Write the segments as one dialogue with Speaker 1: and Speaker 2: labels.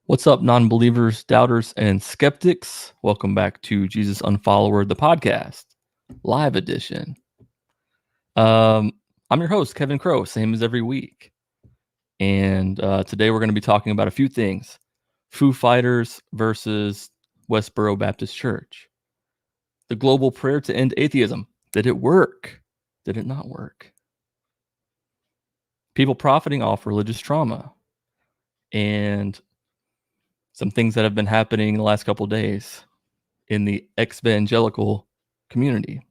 Speaker 1: What's up, non-believers, doubters, and skeptics? Welcome back to Jesus Unfollower, the podcast, live edition. I'm your host, Kevin Crow, same as every week. And today we're going to be talking about a few things. Foo Fighters versus Westboro Baptist Church. The global prayer to end atheism. Did it work? Did it not work? People profiting off religious trauma. And some things that have been happening the last couple of days in the evangelical community.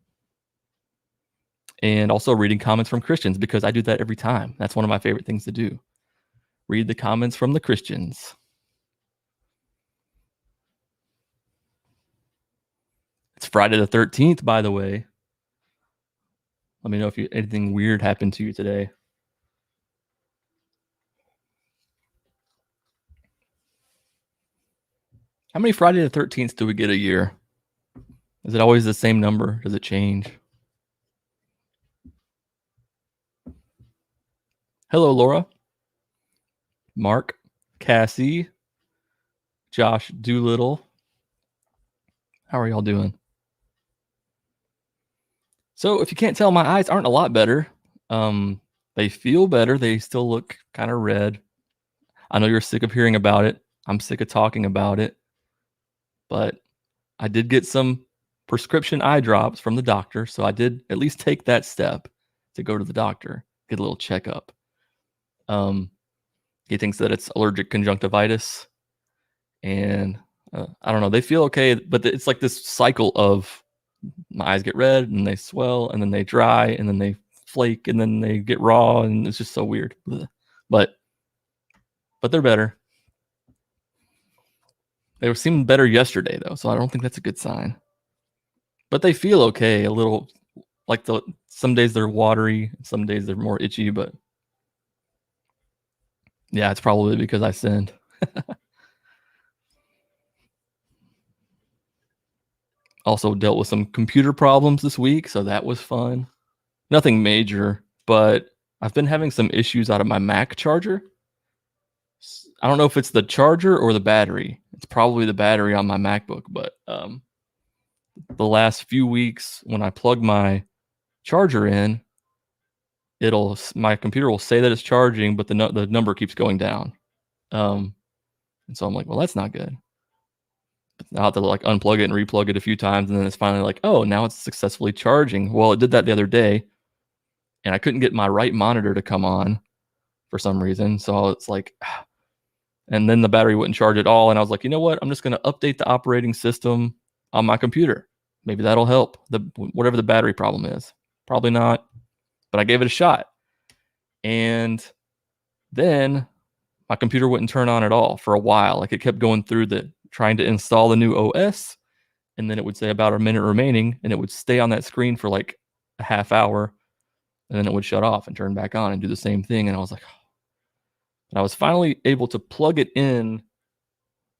Speaker 1: And also reading comments from Christians, because I do that every time. That's one of my favorite things to do. Read the comments from the Christians. It's Friday the 13th, by the way. Let me know if anything weird happened to you today. How many Friday the 13th do we get a year? Is it always the same number? Does it change? Hello, Laura, Mark, Cassie, Josh Doolittle. How are y'all doing? So if you can't tell, my eyes aren't a lot better. They feel better. They still look kind of red. I know you're sick of hearing about it. I'm sick of talking about it. But I did get some prescription eye drops from the doctor. So I did at least take that step to go to the doctor, get a little checkup. He thinks that it's allergic conjunctivitis. And I don't know. They feel okay. But it's like this cycle of my eyes get red and they swell and then they dry and then they flake and then they get raw. And it's just so weird. But they're better. They were seeming better yesterday, though, so I don't think that's a good sign. But they feel okay, a little like some days they're watery, some days they're more itchy, but yeah, it's probably because I sinned. Also dealt with some computer problems this week, so that was fun. Nothing major, but I've been having some issues out of my Mac charger. I don't know if it's the charger or the battery. It's probably the battery on my MacBook, but the last few weeks when I plug my charger in, my computer will say that it's charging, but the number keeps going down. And so I'm like, well, that's not good. But I'll have to like unplug it and replug it a few times, and then it's finally like, oh, now it's successfully charging. Well, it did that the other day, and I couldn't get my right monitor to come on for some reason. So it's like, and then the battery wouldn't charge at all. And I was like, you know what? I'm just going to update the operating system on my computer. Maybe that'll help whatever the battery problem is. Probably not, but I gave it a shot. And then my computer wouldn't turn on at all for a while. Like it kept going through trying to install the new OS. And then it would say about a minute remaining, and it would stay on that screen for like a half hour. And then it would shut off and turn back on and do the same thing. And I was like, and I was finally able to plug it in,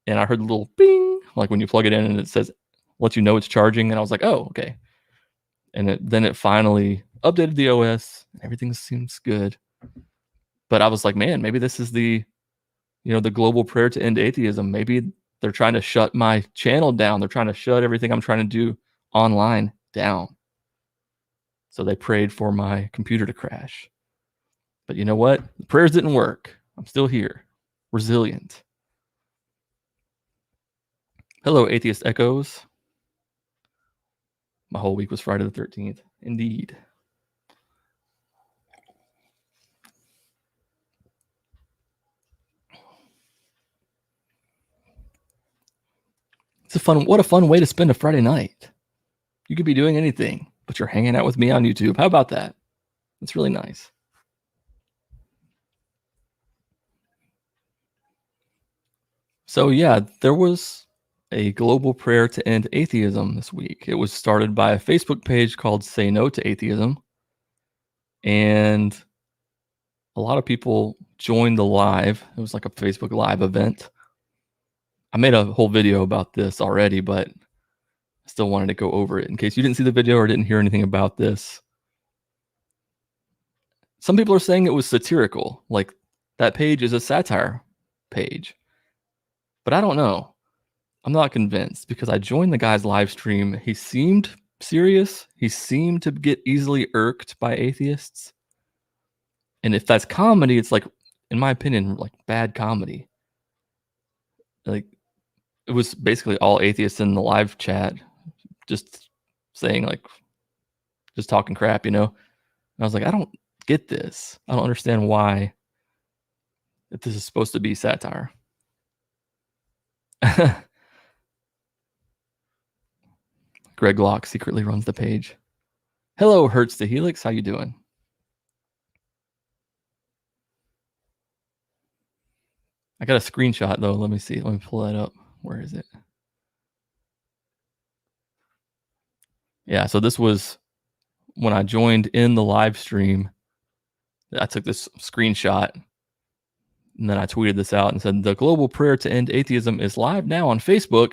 Speaker 1: and I heard the little bing, like when you plug it in and it says, lets you know it's charging. And I was like, oh, okay. And then it finally updated the OS. Everything seems good. But I was like, man, maybe this is the global prayer to end atheism. Maybe they're trying to shut my channel down. They're trying to shut everything I'm trying to do online down. So they prayed for my computer to crash. But you know what? The prayers didn't work. I'm still here, resilient. Hello, Atheist Echoes. My whole week was Friday the 13th. Indeed. What a fun way to spend a Friday night. You could be doing anything, but you're hanging out with me on YouTube. How about that? That's really nice. So yeah, there was a global prayer to end atheism this week. It was started by a Facebook page called Say No to Atheism. And a lot of people joined the live. It was like a Facebook live event. I made a whole video about this already, but I still wanted to go over it in case you didn't see the video or didn't hear anything about this. Some people are saying it was satirical, like that page is a satire page. But I don't know. I'm not convinced because I joined the guy's live stream. He seemed serious. He seemed to get easily irked by atheists. And if that's comedy, it's like, in my opinion, like bad comedy. Like, it was basically all atheists in the live chat just saying, like, just talking crap, you know? And I was like, I don't get this. I don't understand why if this is supposed to be satire. Greg Locke secretly runs the page. Hello, Hertz to Helix. How you doing? I got a screenshot, though. Let me see. Let me pull that up. Where is it? Yeah, so this was when I joined in the live stream. I took this screenshot, and then I tweeted this out and said, the global prayer to end atheism is live now on Facebook,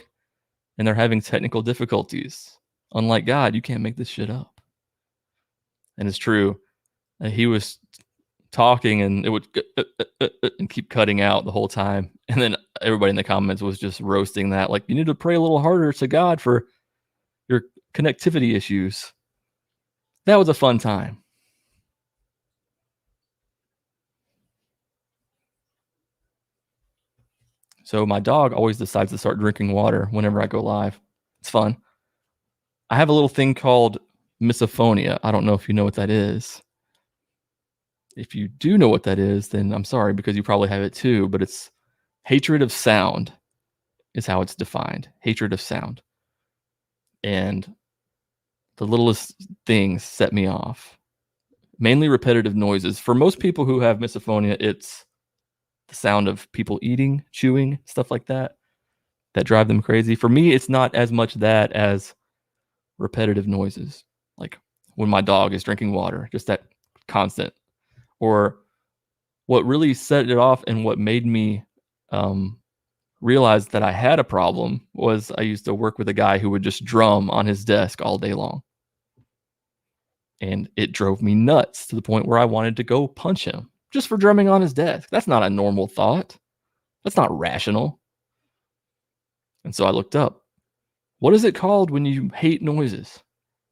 Speaker 1: and they're having technical difficulties. Unlike God, you can't make this shit up. And it's true. He was talking, and it would and keep cutting out the whole time. And then everybody in the comments was just roasting that. Like, you need to pray a little harder to God for your connectivity issues. That was a fun time. So my dog always decides to start drinking water whenever I go live. It's fun. I have a little thing called misophonia. I don't know if you know what that is. If you do know what that is, then I'm sorry, because you probably have it too, but it's hatred of sound is how it's defined. Hatred of sound. And the littlest things set me off. Mainly repetitive noises. For most people who have misophonia, it's the sound of people eating, chewing, stuff like that drive them crazy. For me, it's not as much that as repetitive noises. Like when my dog is drinking water, just that constant. Or what really set it off and what made me realize that I had a problem was I used to work with a guy who would just drum on his desk all day long. And it drove me nuts to the point where I wanted to go punch him just for drumming on his desk. That's not a normal thought. That's not rational. And so I looked up, what is it called when you hate noises?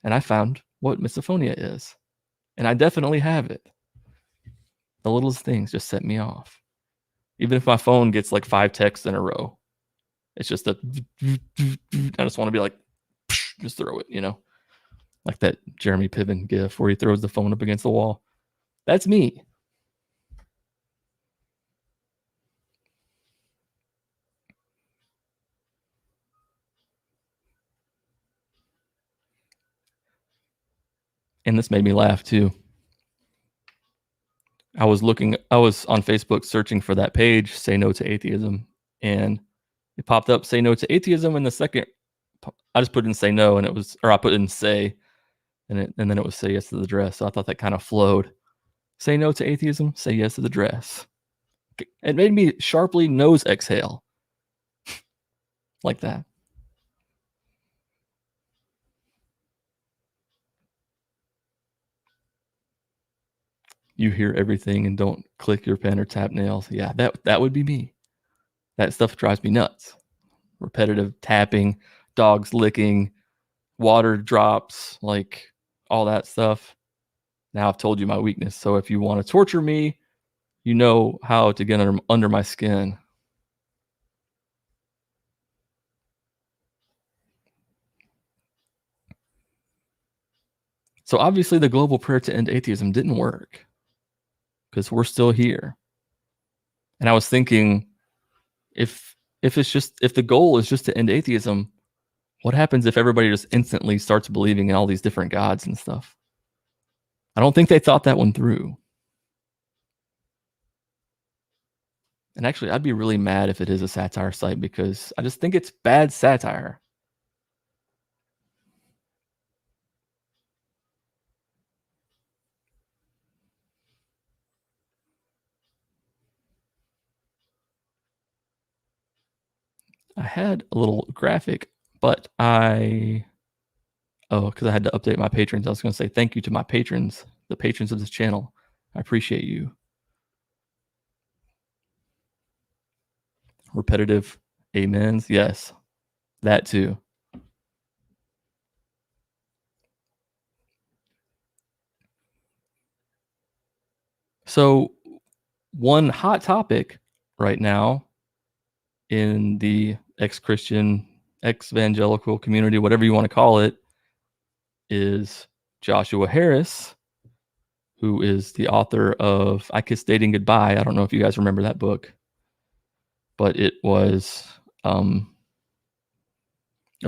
Speaker 1: And I found what misophonia is. And I definitely have it. The littlest things just set me off. Even if my phone gets like 5 texts in a row, it's just a, I just want to be like, just throw it, you know? Like that Jeremy Piven gif where he throws the phone up against the wall. That's me. And this made me laugh too. I was on Facebook searching for that page, Say No to Atheism, and it popped up Say No to Atheism. And the second, I just put in Say No, and I put in Say, and then it was Say Yes to the Dress. So I thought that kind of flowed. Say no to atheism, say yes to the dress. It made me sharply nose exhale. Like that. You hear everything and don't click your pen or tap nails. Yeah, that would be me. That stuff drives me nuts. Repetitive tapping, dogs licking, water drops, like all that stuff. Now I've told you my weakness. So if you want to torture me, you know how to get under my skin. So obviously the global prayer to end atheism didn't work because we're still here. And I was thinking, if the goal is just to end atheism, what happens if everybody just instantly starts believing in all these different gods and stuff? I don't think they thought that one through. And actually, I'd be really mad if it is a satire site because I just think it's bad satire. I had a little graphic, but because I had to update my patrons. I was going to say thank you to my patrons, the patrons of this channel. I appreciate you. Repetitive Amens. Yes, that too. So, one hot topic right now in the ex-Christian, ex-evangelical community, whatever you want to call it, is Joshua Harris, who is the author of I Kissed Dating Goodbye. I don't know if you guys remember that book, but it was a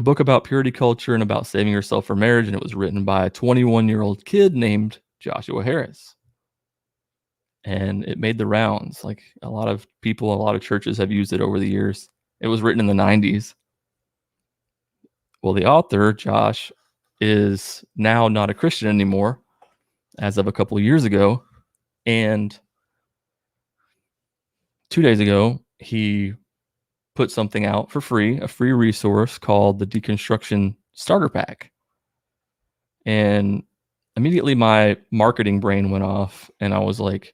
Speaker 1: book about purity culture and about saving yourself for marriage, and it was written by a 21-year-old kid named Joshua Harris. And it made the rounds. Like a lot of people, a lot of churches have used it over the years. It was written in the 90s. Well, the author, Josh, is now not a Christian anymore as of a couple of years ago. And 2 days ago, he put something out for free, a free resource called the Deconstruction Starter Pack. And immediately my marketing brain went off, and I was like,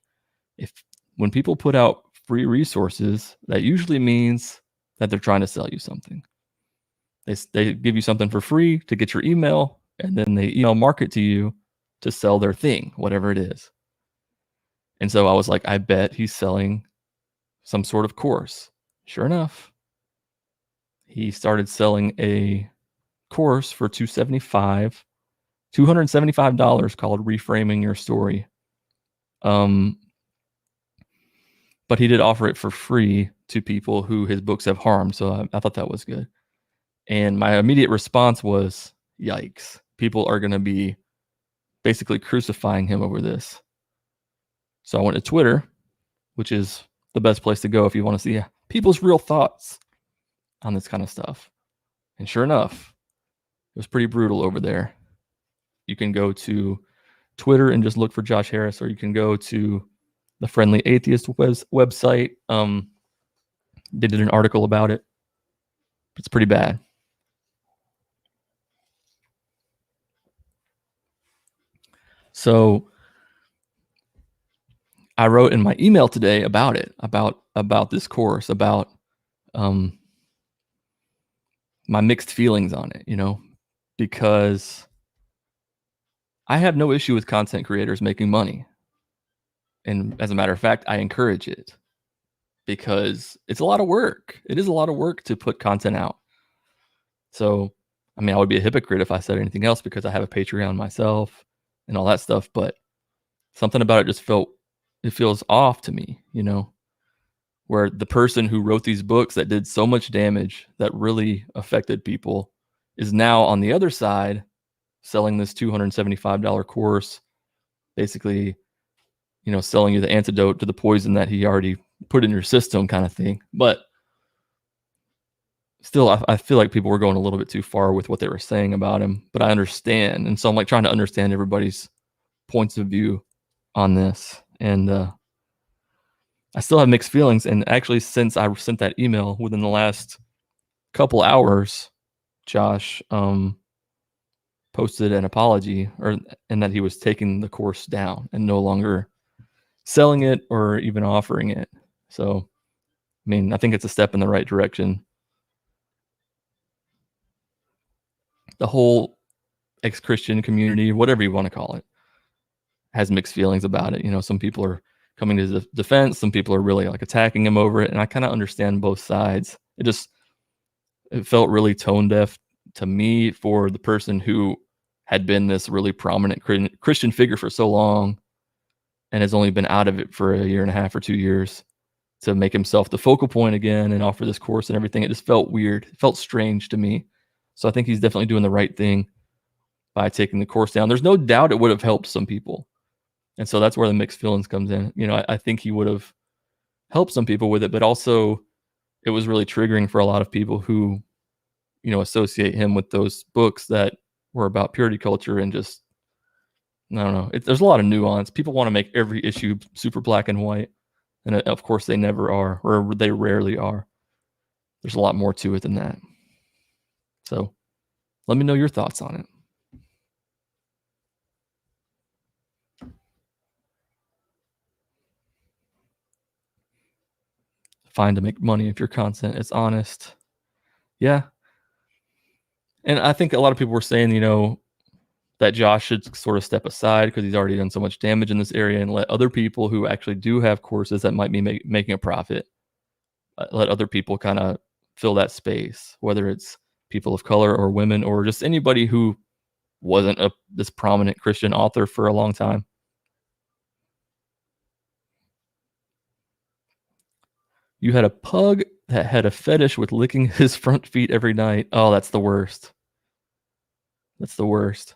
Speaker 1: when people put out free resources, that usually means that they're trying to sell you something. They give you something for free to get your email, and then they email market to you to sell their thing, whatever it is. And so I was like, I bet he's selling some sort of course. Sure enough, he started selling a course for $275 called Reframing Your Story. But he did offer it for free to people who his books have harmed. So I thought that was good. And my immediate response was, yikes. People are going to be basically crucifying him over this. So I went to Twitter, which is the best place to go if you want to see people's real thoughts on this kind of stuff. And sure enough, it was pretty brutal over there. You can go to Twitter and just look for Josh Harris, or you can go to the Friendly Atheist website. They did an article about it. It's pretty bad. So I wrote in my email today about it, about this course, about my mixed feelings on it, because I have no issue with content creators making money. And as a matter of fact, I encourage it because it's a lot of work. It is a lot of work to put content out. So, I would be a hypocrite if I said anything else because I have a Patreon myself and all that stuff, but something about it just feels off to me, where the person who wrote these books that did so much damage, that really affected people, is now on the other side selling this $275 course, basically, selling you the antidote to the poison that he already put in your system kind of thing. But still, I feel like people were going a little bit too far with what they were saying about him, but I understand. And so I'm like trying to understand everybody's points of view on this. And I still have mixed feelings. And actually, since I sent that email within the last couple hours, Josh posted an apology, and that he was taking the course down and no longer selling it or even offering it. So, I think it's a step in the right direction. The whole ex-Christian community, whatever you want to call it, has mixed feelings about it. Some people are coming to the defense, some people are really like attacking him over it, and I kind of understand both sides. It felt really tone deaf to me for the person who had been this really prominent Christian figure for so long and has only been out of it for a year and a half or 2 years, to make himself the focal point again and offer this course and everything. It just felt weird. It felt strange to me. So I think he's definitely doing the right thing by taking the course down. There's no doubt it would have helped some people. And so that's where the mixed feelings comes in. I think he would have helped some people with it, but also it was really triggering for a lot of people who, associate him with those books that were about purity culture and just, I don't know. There's a lot of nuance. People want to make every issue super black and white. And of course they never are, or they rarely are. There's a lot more to it than that. So let me know your thoughts on it. Fine to make money if your content is honest Yeah. And I think a lot of people were saying, that Josh should sort of step aside because he's already done so much damage in this area and let other people who actually do have courses that might be making a profit, let other people kind of fill that space, whether it's people of color or women or just anybody who wasn't this prominent Christian author for a long time. You had a pug that had a fetish with licking his front feet every night. Oh, that's the worst. That's the worst.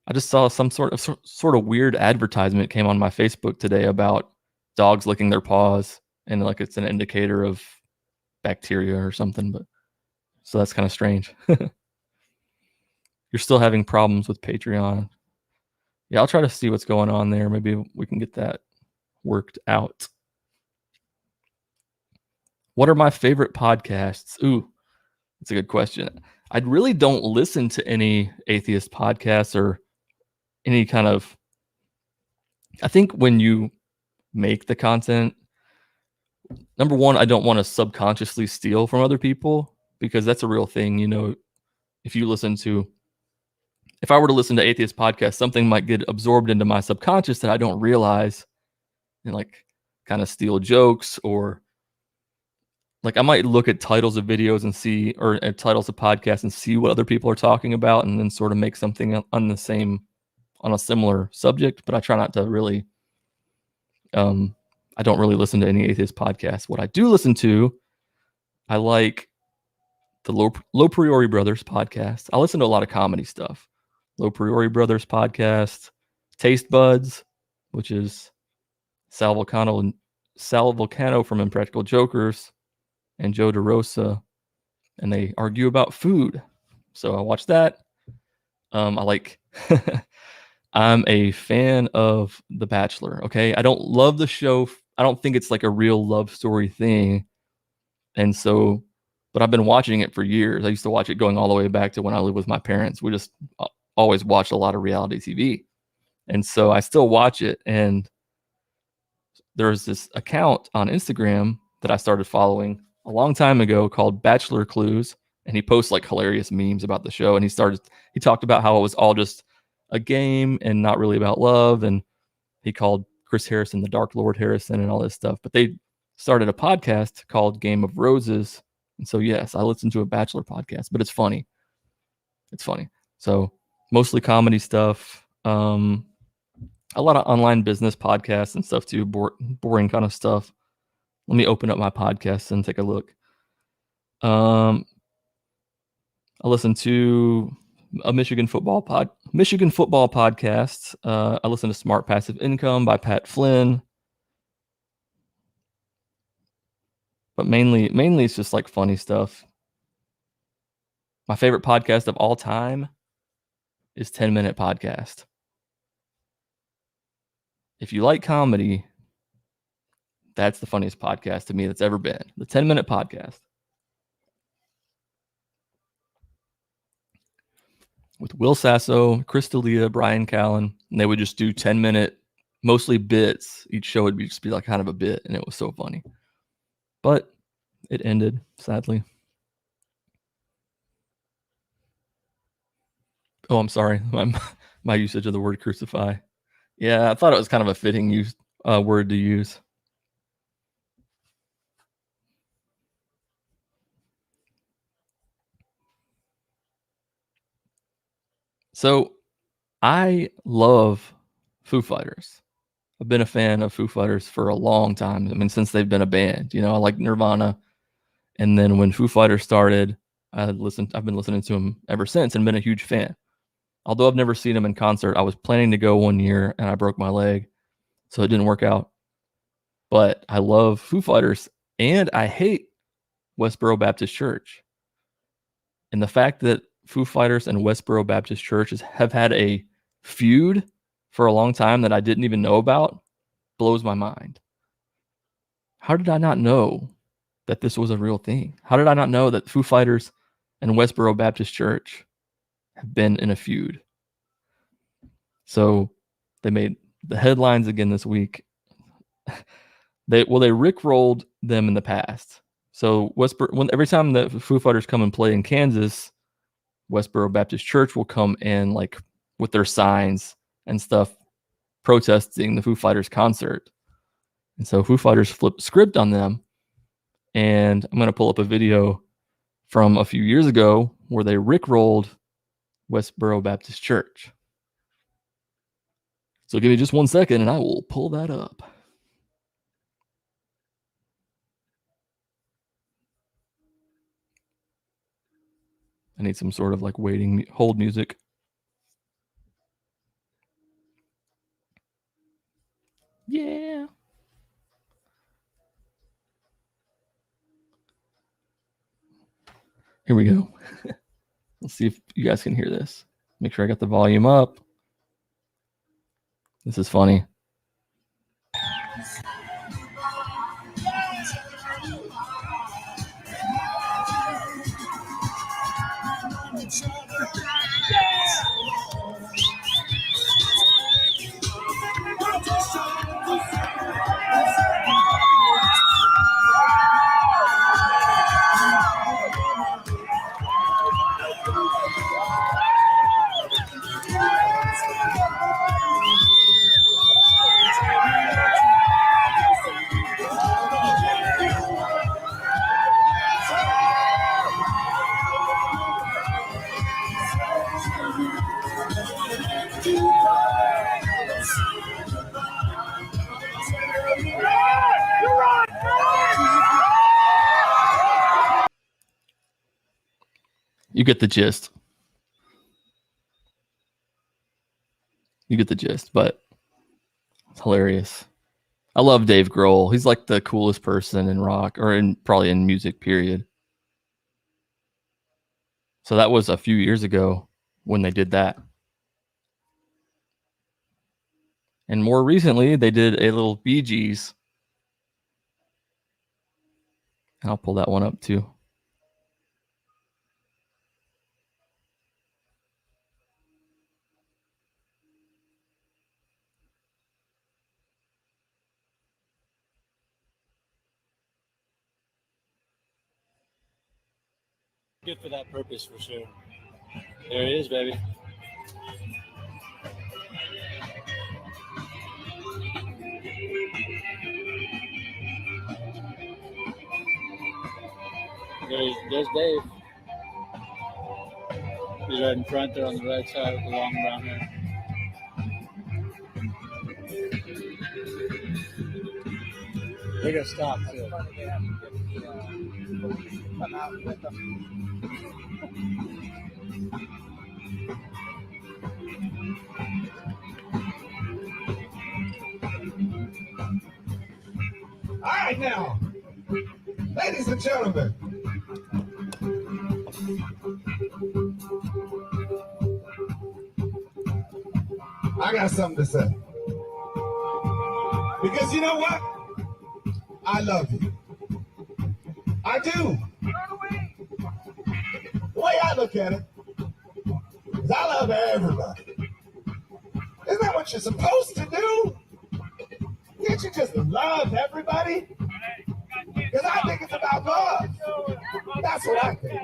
Speaker 1: I just saw some sort of weird advertisement came on my Facebook today about dogs licking their paws and like it's an indicator of bacteria or something, but so that's kind of strange. You're still having problems with Patreon. Yeah, I'll try to see what's going on there. Maybe we can get that worked out. What are my favorite podcasts? Ooh, that's a good question. I really don't listen to any atheist podcasts or any kind of. I think when you make the content, number one, I don't want to subconsciously steal from other people because that's a real thing. If I were to listen to atheist podcasts, something might get absorbed into my subconscious that I don't realize and like kind of steal jokes or like I might look at titles of videos and see, or at titles of podcasts and see what other people are talking about and then sort of make something on a similar subject. But I try not to really, I don't really listen to any atheist podcasts. What I do listen to, I like the Low Priori Brothers podcast. I listen to a lot of comedy stuff. Low Priori Brothers podcast, Taste Buds, which is Sal Vulcano from Impractical Jokers, and Joe DeRosa, and they argue about food. So I watch that. I like. I'm a fan of The Bachelor. Okay, I don't love the show. I don't think it's like a real love story thing, and so, but I've been watching it for years. I used to watch it going all the way back to when I lived with my parents. We just always watched a lot of reality TV, and so I still watch it. And there's this account on Instagram that I started following a long time ago called Bachelor Clues, and he posts like hilarious memes about the show. And he talked about how it was all just a game and not really about love. And he called Chris Harrison the Dark Lord Harrison and all this stuff. But they started a podcast called Game of Roses. And so, yes, I listen to a Bachelor podcast, but it's funny. It's funny. So mostly comedy stuff. A lot of online business podcasts and stuff too, boring kind of stuff. Let me open up my podcast and take a look. I listen to a Michigan football podcast. I listen to Smart Passive Income by Pat Flynn. But mainly it's just like funny stuff. My favorite podcast of all time is 10 Minute Podcast. If you like comedy, that's the funniest podcast to me that's ever been. The 10 Minute Podcast. With Will Sasso, Chris D'Elia, Brian Callen, and they would just do 10-minute, mostly bits. Each show would just be like kind of a bit, and it was so funny. But it ended, sadly. Oh, I'm sorry. My usage of the word crucify. Yeah, I thought it was kind of a fitting word to use. So I love Foo Fighters. I've been a fan of Foo Fighters for a long time. I mean, since they've been a band. I like Nirvana. And then when Foo Fighters started, I've been listening to them ever since and been a huge fan. Although I've never seen them in concert, I was planning to go one year and I broke my leg, so it didn't work out. But I love Foo Fighters and I hate Westboro Baptist Church. And the fact that Foo Fighters and Westboro Baptist Church have had a feud for a long time that I didn't even know about blows my mind. How did I not know that this was a real thing? How did I not know that Foo Fighters and Westboro Baptist Church have been in a feud? So they made the headlines again this week. They rickrolled them in the past. So every time the Foo Fighters come and play in Kansas, Westboro Baptist Church will come in like with their signs and stuff protesting the Foo Fighters concert. And so Foo Fighters flipped script on them. And I'm going to pull up a video from a few years ago where they rickrolled Westboro Baptist Church. So give me just 1 second and I will pull that up. I need some sort of like hold music. Yeah. Here we go. Let's see if you guys can hear this. Make sure I got the volume up. This is funny. You get the gist. But it's hilarious. I love Dave Grohl. He's like the coolest person in rock, or probably in music, period. So that was a few years ago when they did that. And more recently, they did a little Bee Gees. And I'll pull that one up too.
Speaker 2: Good for that purpose, for sure. There it is, baby. There's Dave. He's right in front there on the right side with the long brown hair. They got stopped too. Come out with them.
Speaker 3: All right, now, ladies and gentlemen, I got something to say. Because you know what? I love you. I do. The way I look at it is I love everybody. Isn't that what you're supposed to do? Can't you just love everybody? Because I think it's about love. That's what I think.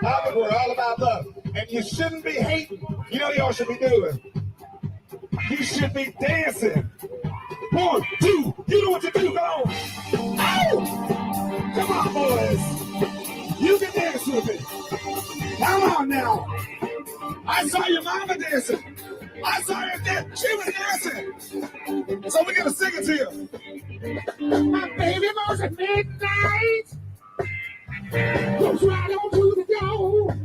Speaker 3: I think we're all about love. And you shouldn't be hating. You know what y'all should be doing? You should be dancing. 1, 2, you know what to do. Go on. Oh! Come on, boys. You can dance with me. Come on now. I saw your mama dancing. I saw her dance. She was dancing. So we're going to sing it to you. My baby was at midnight. Goes right on to the door.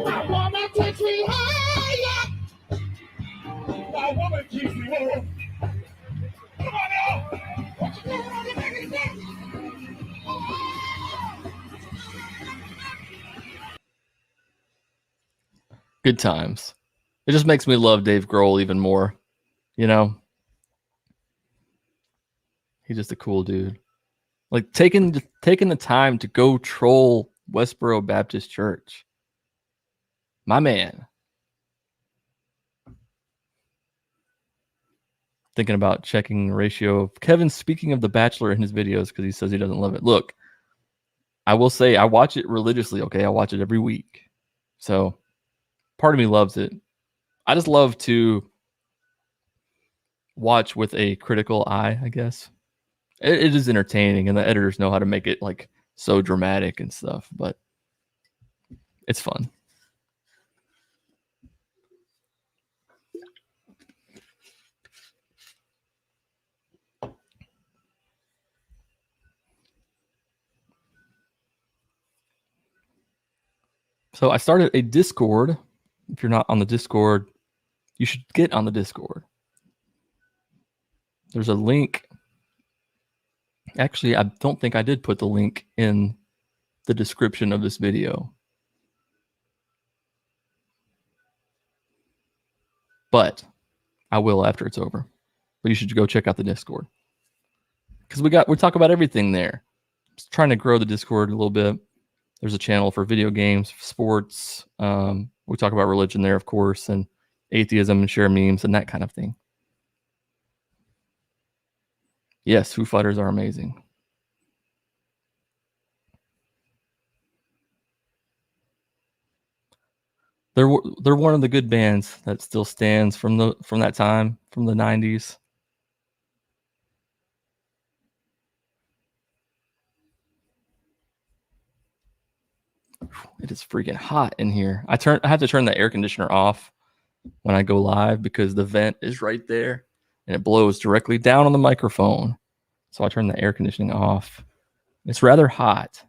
Speaker 3: My woman takes me higher. My woman keeps me warm. Come on now. What you doing on the baby dance?
Speaker 1: Good times. It just makes me love Dave Grohl even more. You know? He's just a cool dude. Like taking the time to go troll Westboro Baptist Church. My man. thinking about checking the ratio of Kevin speaking of The Bachelor in his videos because he says he doesn't love it. Look, I will say I watch it religiously, okay? I watch it every week. So part of me loves it. I just love to watch with a critical eye, I guess. It is entertaining, and the editors know how to make it like so dramatic and stuff, but it's fun. So I started a Discord. If you're not on the Discord, you should get on the Discord. There's a link. Actually, I don't think I did put the link in the description of this video. But I will after it's over. But you should go check out the Discord. Because we talk about everything there. Just trying to grow the Discord a little bit. There's a channel for video games, sports. We talk about religion there, of course, and atheism and share memes and that kind of thing. Yes, Foo Fighters are amazing. They're one of the good bands that still stands from that time, from the 90s. It is freaking hot in here. I have to turn the air conditioner off when I go live because the vent is right there and it blows directly down on the microphone. So I turn the air conditioning off. It's rather hot.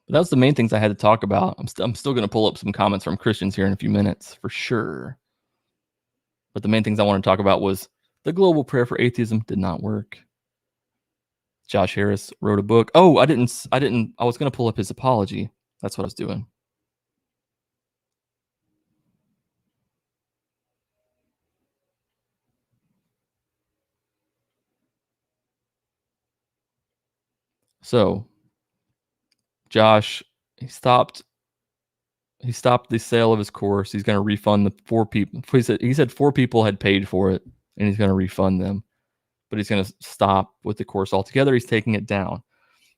Speaker 1: But that was the main things I had to talk about. I'm still going to pull up some comments from Christians here in a few minutes for sure. But the main things I want to talk about was the global prayer for atheism did not work. Josh Harris wrote a book. Oh, I was going to pull up his apology. That's what I was doing. So Josh, he stopped the sale of his course. He's going to refund the 4 people. He said 4 people had paid for it and he's going to refund them. But he's going to stop with the course altogether. He's taking it down.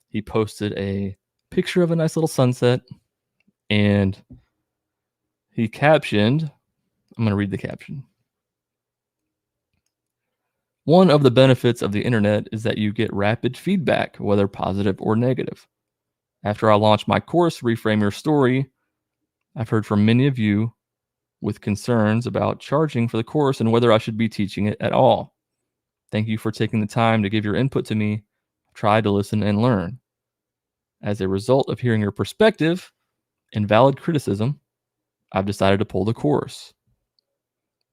Speaker 1: He posted a picture of a nice little sunset and he captioned, I'm going to read the caption. One of the benefits of the internet is that you get rapid feedback, whether positive or negative. After I launched my course, Reframe Your Story, I've heard from many of you with concerns about charging for the course and whether I should be teaching it at all. Thank you for taking the time to give your input to me. Try to listen and learn. As a result of hearing your perspective and valid criticism, I've decided to pull the course.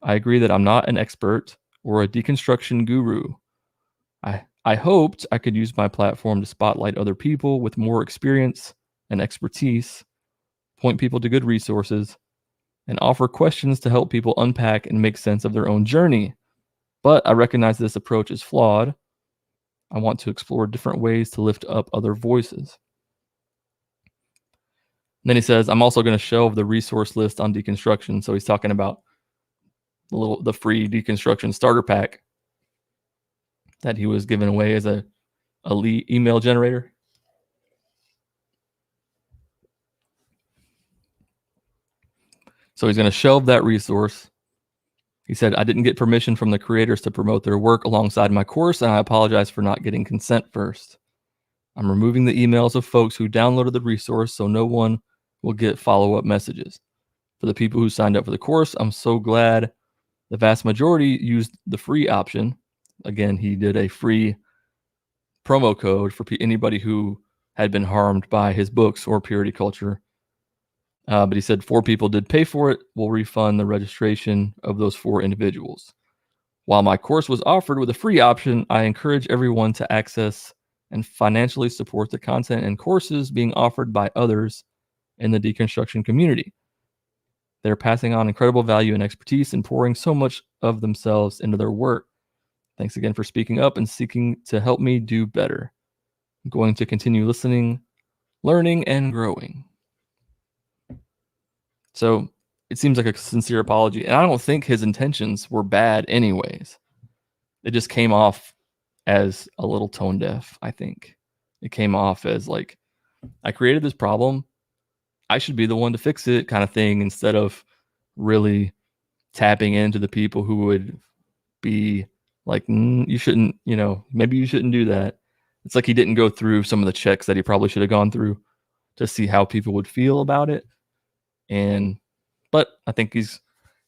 Speaker 1: I agree that I'm not an expert or a deconstruction guru. I hoped I could use my platform to spotlight other people with more experience and expertise, point people to good resources, and offer questions to help people unpack and make sense of their own journey. But I recognize this approach is flawed. I want to explore different ways to lift up other voices. And then he says, I'm also going to shelve the resource list on deconstruction. So he's talking about the free deconstruction starter pack that he was giving away as a lead email generator. So he's going to shelve that resource. He said, I didn't get permission from the creators to promote their work alongside my course, and I apologize for not getting consent first. I'm removing the emails of folks who downloaded the resource so no one will get follow-up messages. For the people who signed up for the course, I'm so glad the vast majority used the free option. Again, he did a free promo code for anybody who had been harmed by his books or purity culture. But he said 4 people did pay for it. We'll refund the registration of those 4 individuals. While my course was offered with a free option, I encourage everyone to access and financially support the content and courses being offered by others in the deconstruction community. They're passing on incredible value and expertise and pouring so much of themselves into their work. Thanks again for speaking up and seeking to help me do better. I'm going to continue listening, learning, and growing. So it seems like a sincere apology. And I don't think his intentions were bad anyways. It just came off as a little tone deaf, I think. It came off as like, I created this problem. I should be the one to fix it kind of thing, instead of really tapping into the people who would be like, you shouldn't, maybe you shouldn't do that. It's like he didn't go through some of the checks that he probably should have gone through to see how people would feel about it. But I think he's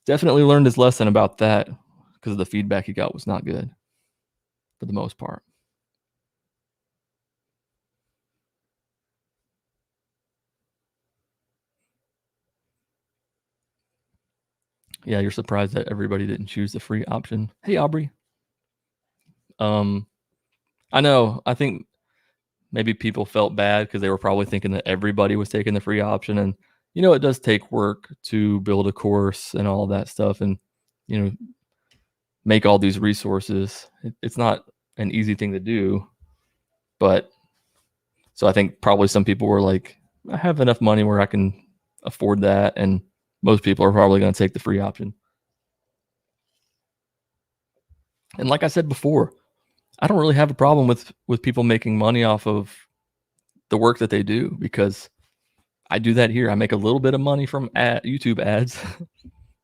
Speaker 1: definitely learned his lesson about that, because the feedback he got was not good for the most part. Yeah, you're surprised that everybody didn't choose the free option. Hey, Aubrey. I know. I think maybe people felt bad because they were probably thinking that everybody was taking the free option. And, it does take work to build a course and all of that stuff, and, make all these resources. It's not an easy thing to do. But so I think probably some people were like, I have enough money where I can afford that. And most people are probably going to take the free option. And like I said before, I don't really have a problem with people making money off of the work that they do, because I do that here. I make a little bit of money from YouTube ads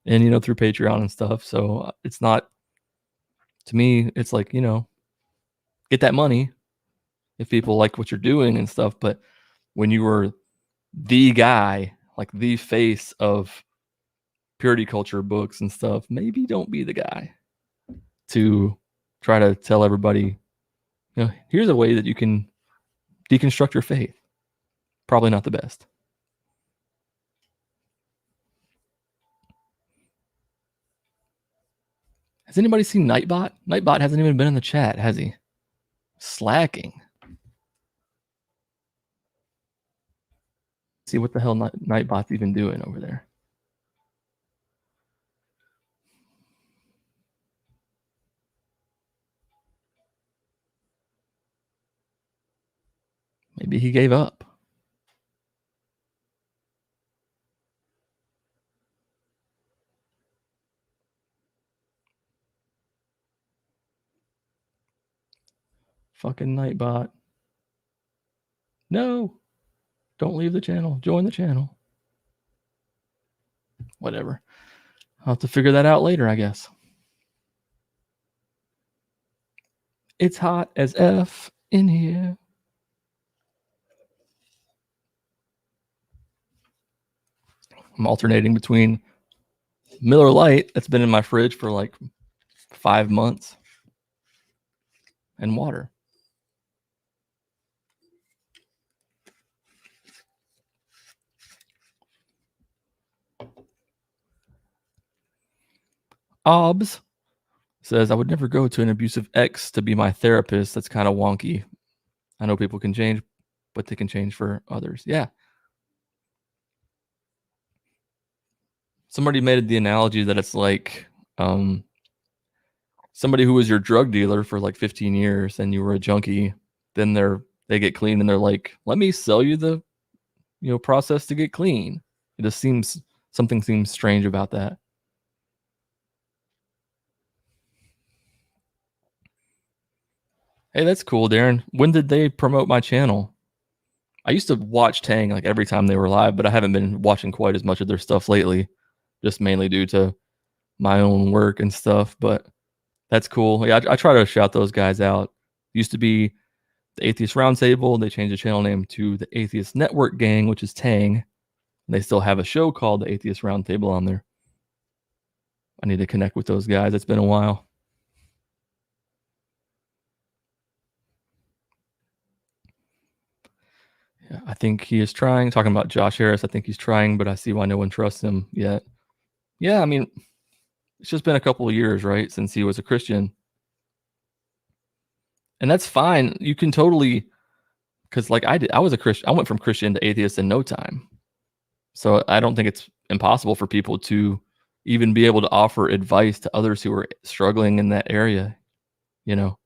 Speaker 1: and, through Patreon and stuff. So it's not, to me, it's like, get that money if people like what you're doing and stuff. But when you were the guy, like the face of purity culture books and stuff, maybe don't be the guy to try to tell everybody, here's a way that you can deconstruct your faith. Probably not the best. Has anybody seen Nightbot? Nightbot hasn't even been in the chat, has he? Slacking. See what the hell Nightbot's even doing over there. Maybe he gave up. Fucking Nightbot. No. Don't leave the channel. Join the channel. Whatever. I'll have to figure that out later, I guess. It's hot as F in here. I'm alternating between Miller Lite, that's been in my fridge for like 5 months, and water. Obs says, I would never go to an abusive ex to be my therapist. That's kind of wonky. I know people can change, but they can change for others. Yeah. Somebody made the analogy that it's like somebody who was your drug dealer for like 15 years and you were a junkie. Then they get clean and they're like, let me sell you the process to get clean. It just something seems strange about that. Hey, that's cool, Darren. When did they promote my channel? I used to watch Tang like every time they were live, but I haven't been watching quite as much of their stuff lately, just mainly due to my own work and stuff. But that's cool. Yeah, I try to shout those guys out. Used to be the Atheist Roundtable. They changed the channel name to the Atheist Network Gang, which is Tang. And they still have a show called the Atheist Roundtable on there. I need to connect with those guys. It's been a while. Yeah, I think he is trying. Talking about Josh Harris, I think he's trying, but I see why no one trusts him yet. Yeah, I mean, it's just been a couple of years, right, since he was a Christian. And that's fine. You can totally, because like I did, I was a Christian. I went from Christian to atheist in no time. So I don't think it's impossible for people to even be able to offer advice to others who are struggling in that area. you know.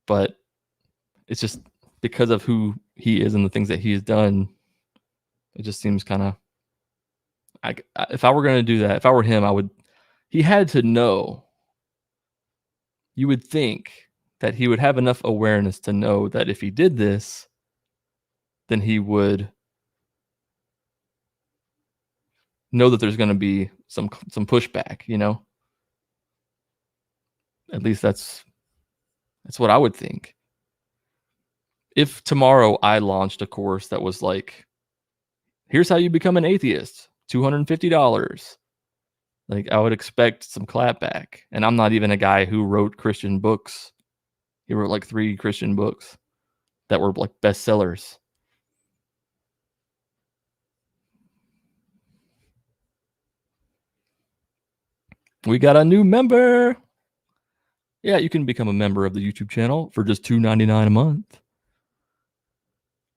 Speaker 1: But it's just because of who he is and the things that he has done, it just seems kind of, if I were going to do that, if I were him, he had to know. You would think that he would have enough awareness to know that if he did this, then he would know that there's going to be some pushback, you know? At least that's what I would think. If tomorrow I launched a course that was like, here's how you become an atheist, $250, like I would expect some clapback. And I'm not even a guy who wrote Christian books. He wrote like 3 Christian books that were like bestsellers. We got a new member. Yeah, you can become a member of the YouTube channel for just $2.99 a month.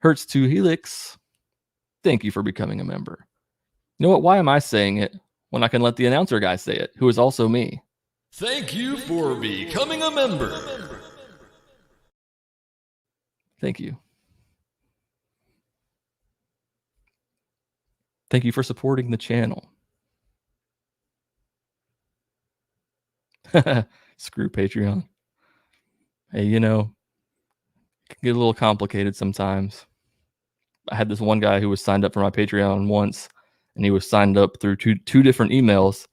Speaker 1: Hertz to Helix. Thank you for becoming a member. You know what? Why am I saying it when I can let the announcer guy say it, who is also me?
Speaker 4: Thank you for becoming a member.
Speaker 1: Thank you. Thank you for supporting the channel. Screw Patreon. Hey, you know, it can get a little complicated sometimes. I had this one guy who was signed up for my Patreon once, and he was signed up through two different emails,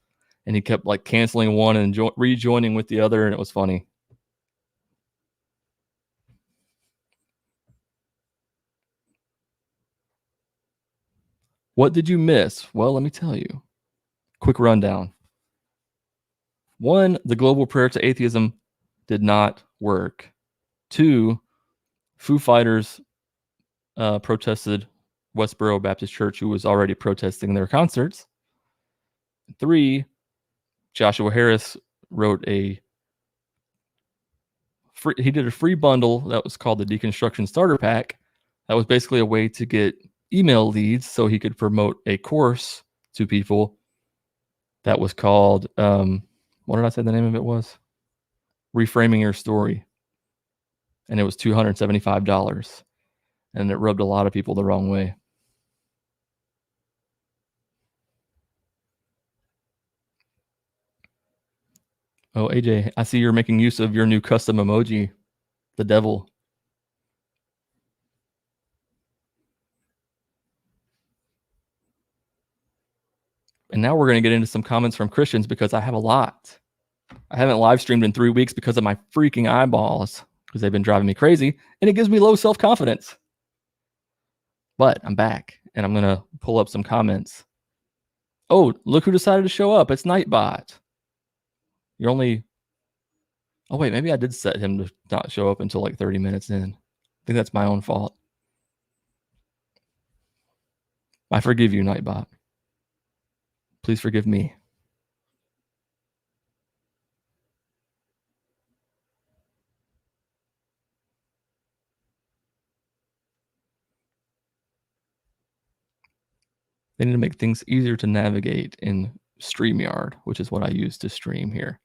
Speaker 1: and he kept like canceling one and rejoining with the other, and it was funny. What did you miss? Well, let me tell you. Quick rundown. 1, the global prayer to atheism did not work. 2, Foo Fighters protested Westboro Baptist Church, who was already protesting their concerts. 3, Joshua Harris wrote he did a free bundle that was called the Deconstruction Starter Pack. That was basically a way to get email leads so he could promote a course to people that was called, what did I say the name of it was? Reframing Your Story. And it was $275. And it rubbed a lot of people the wrong way. Oh, AJ, I see you're making use of your new custom emoji, the devil. And now we're going to get into some comments from Christians because I have a lot. I haven't live streamed in 3 weeks because of my freaking eyeballs, because they've been driving me crazy, and it gives me low self-confidence. But I'm back, and I'm going to pull up some comments. Oh, look who decided to show up. It's Nightbot. You're only... Oh, wait, maybe I did set him to not show up until like 30 minutes in. I think that's my own fault. I forgive you, Nightbot. Please forgive me. They need to make things easier to navigate in StreamYard, which is what I use to stream here.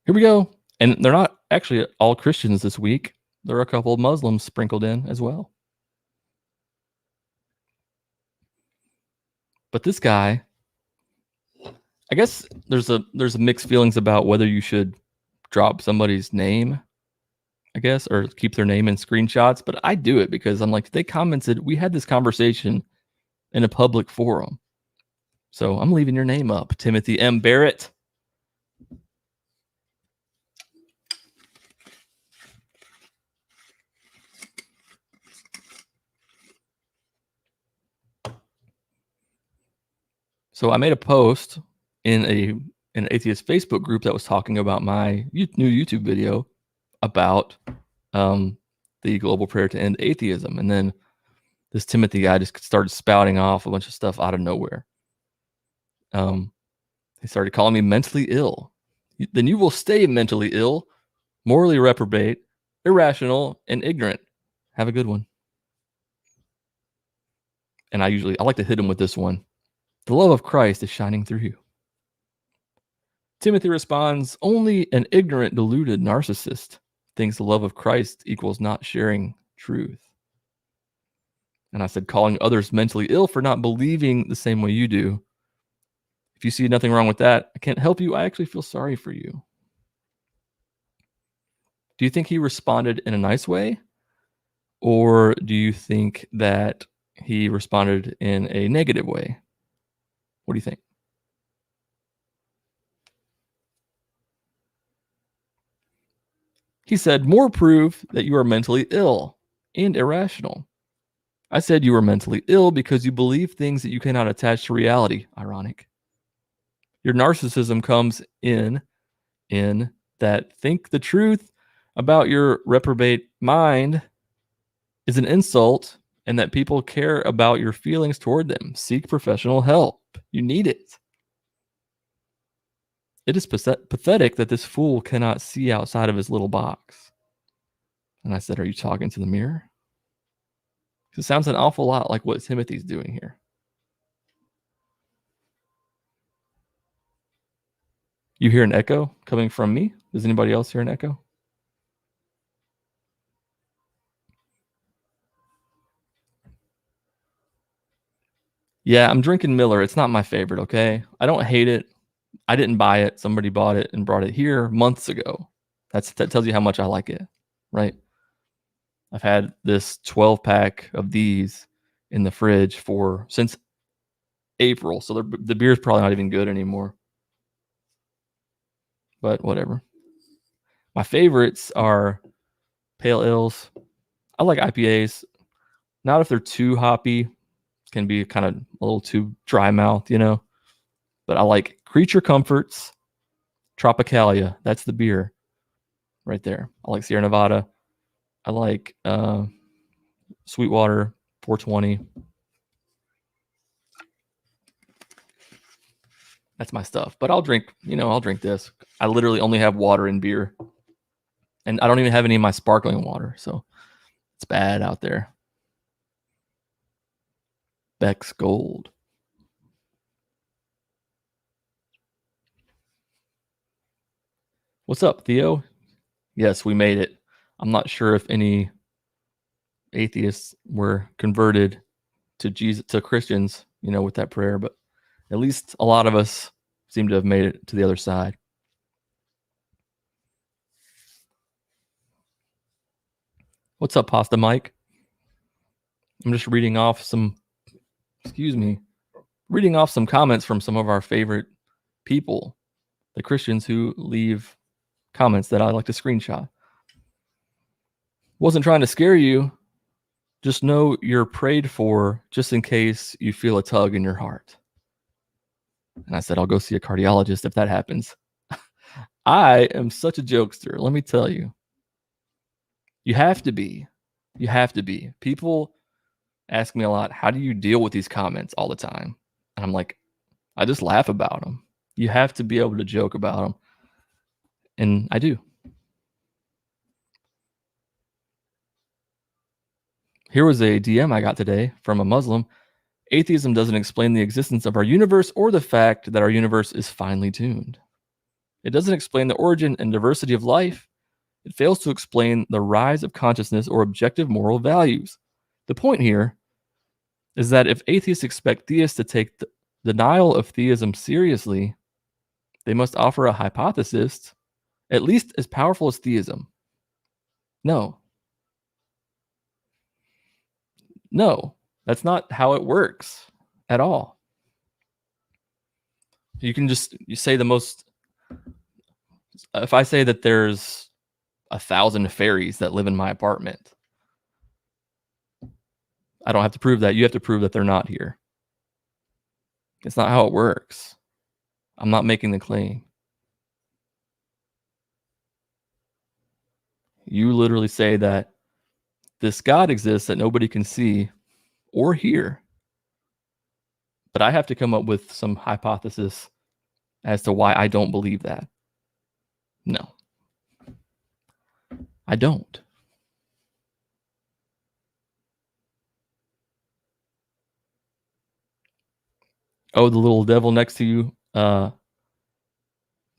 Speaker 1: Here we go. And they're not actually all Christians this week. There are a couple of Muslims sprinkled in as well. But this guy, I guess there's mixed feelings about whether you should drop somebody's name, I guess, or keep their name in screenshots. But I do it because I'm like, they commented, we had this conversation in a public forum. So I'm leaving your name up, Timothy M. Barrett. So I made a post in an atheist Facebook group that was talking about my new YouTube video about the global prayer to end atheism. And then this Timothy guy just started spouting off a bunch of stuff out of nowhere. He started calling me mentally ill. Then you will stay mentally ill, morally reprobate, irrational, and ignorant. Have a good one. And I like to hit him with this one. The love of Christ is shining through you. Timothy responds, only an ignorant, deluded narcissist thinks the love of Christ equals not sharing truth. And I said, calling others mentally ill for not believing the same way you do. If you see nothing wrong with that, I can't help you. I actually feel sorry for you. Do you think he responded in a nice way? Or do you think that he responded in a negative way? What do you think? He said, more proof that you are mentally ill and irrational. I said you were mentally ill because you believe things that you cannot attach to reality. Ironic. Your narcissism comes in that think the truth about your reprobate mind is an insult and that people care about your feelings toward them. Seek professional help. You need it. It is pathetic that this fool cannot see outside of his little box. And I said, are you talking to the mirror? It sounds an awful lot like what Timothy's doing here. You hear an echo coming from me? Does anybody else hear an echo? Yeah, I'm drinking Miller. It's not my favorite, okay? I don't hate it. I didn't buy it. Somebody bought it and brought it here months ago. That tells you how much I like it, right? I've had this 12-pack of these in the fridge since April. So the beer's probably not even good anymore. But whatever. My favorites are pale ales. I like IPAs. Not if they're too hoppy. Can be kind of a little too dry mouth, you know. But I like Creature Comforts, Tropicalia. That's the beer right there. I like Sierra Nevada. I like Sweetwater 420. That's my stuff. But I'll drink this. I literally only have water and beer. And I don't even have any of my sparkling water. So it's bad out there. Beck's Gold. What's up, Theo? Yes, we made it. I'm not sure if any atheists were converted to Jesus, to Christians, with that prayer, but at least a lot of us seem to have made it to the other side. What's up, Pasta Mike? I'm just reading off some comments from some of our favorite people, the Christians who leave comments that I like to screenshot. Wasn't trying to scare you. Just know you're prayed for just in case you feel a tug in your heart. And I said, I'll go see a cardiologist if that happens. I am such a jokester. Let me tell you. You have to be. You have to be. People ask me a lot, how do you deal with these comments all the time? And I'm like, I just laugh about them. You have to be able to joke about them. And I do. Here was a DM I got today from a Muslim. Atheism doesn't explain the existence of our universe or the fact that our universe is finely tuned. It doesn't explain the origin and diversity of life. It fails to explain the rise of consciousness or objective moral values. The point here is that if atheists expect theists to take the denial of theism seriously, they must offer a hypothesis at least as powerful as theism. No, that's not how it works at all. You say the most. If I say that there's 1,000 fairies that live in my apartment, I don't have to prove that. You have to prove that they're not here. It's not how it works. I'm not making the claim. You literally say that this God exists that nobody can see or hear. But I have to come up with some hypothesis as to why I don't believe that. No, I don't. Oh, the little devil next to you.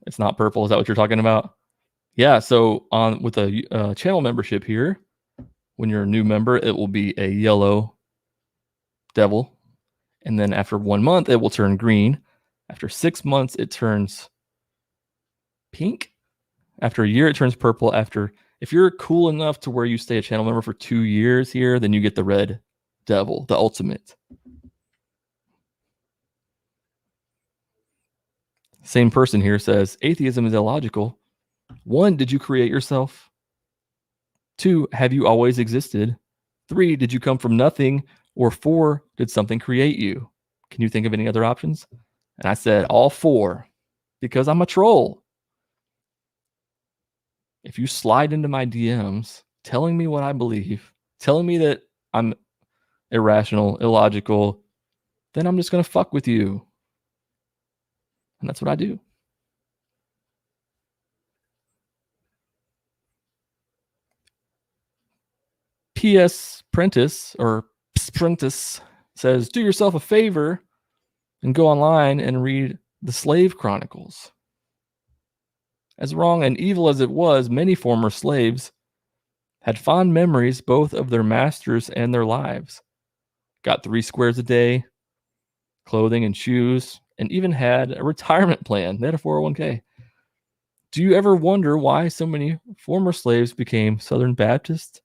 Speaker 1: It's not purple. Is that what you're talking about? Yeah. So on with a channel membership here, when you're a new member, it will be a yellow devil, and then after 1 month, it will turn green. After 6 months, it turns pink. After a year, it turns purple. If you're cool enough to where you stay a channel member for 2 years here, then you get the red devil, the ultimate. Same person here says, atheism is illogical. 1, did you create yourself? 2, have you always existed? 3, did you come from nothing? Or 4, did something create you? Can you think of any other options? And I said all 4, because I'm a troll. If you slide into my DMs telling me what I believe, telling me that I'm irrational, illogical, then I'm just going to fuck with you. And that's what I do. P.S. Prentice says, do yourself a favor and go online and read the Slave Chronicles. As wrong and evil as it was, many former slaves had fond memories both of their masters and their lives. Got 3 squares a day, clothing and shoes, and even had a retirement plan. They had a 401k. Do you ever wonder why so many former slaves became Southern Baptist,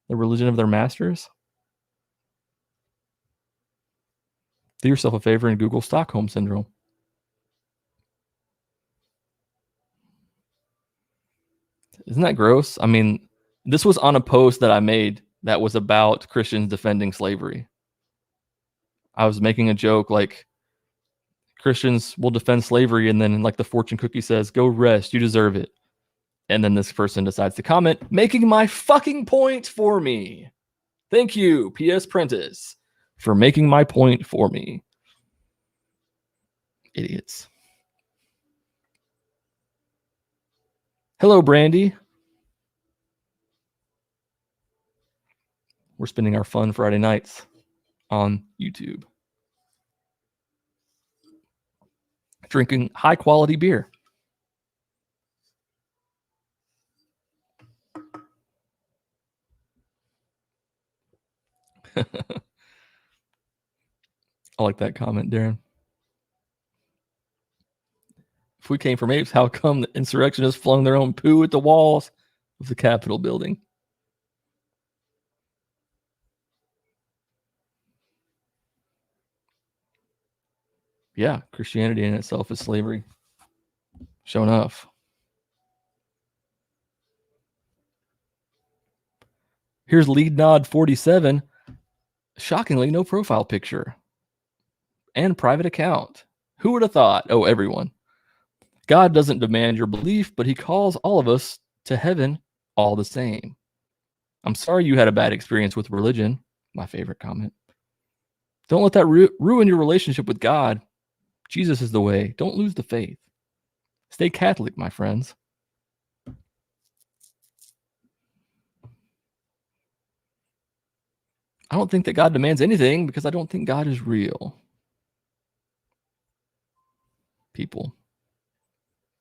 Speaker 1: the religion of their masters? Do yourself a favor and Google Stockholm Syndrome. Isn't that gross? I mean, this was on a post that I made that was about Christians defending slavery. I was making a joke like, Christians will defend slavery, and then like the fortune cookie says, go rest, you deserve it. And then this person decides to comment, making my fucking point for me. Thank you, P.S. Prentice, for making my point for me. Idiots. Hello, Brandi. We're spending our fun Friday nights on YouTube, drinking high quality beer. I like that comment, Darren. If we came from apes, how come the insurrectionists flung their own poo at the walls of the Capitol building? Yeah, Christianity in itself is slavery. Sure enough. Here's Lead Nod 47. Shockingly, no profile picture. And private account. Who would have thought? Oh, everyone. God doesn't demand your belief, but he calls all of us to heaven all the same. I'm sorry you had a bad experience with religion. My favorite comment. Don't let that ruin your relationship with God. Jesus is the way. Don't lose the faith. Stay Catholic, my friends. I don't think that God demands anything because I don't think God is real. People.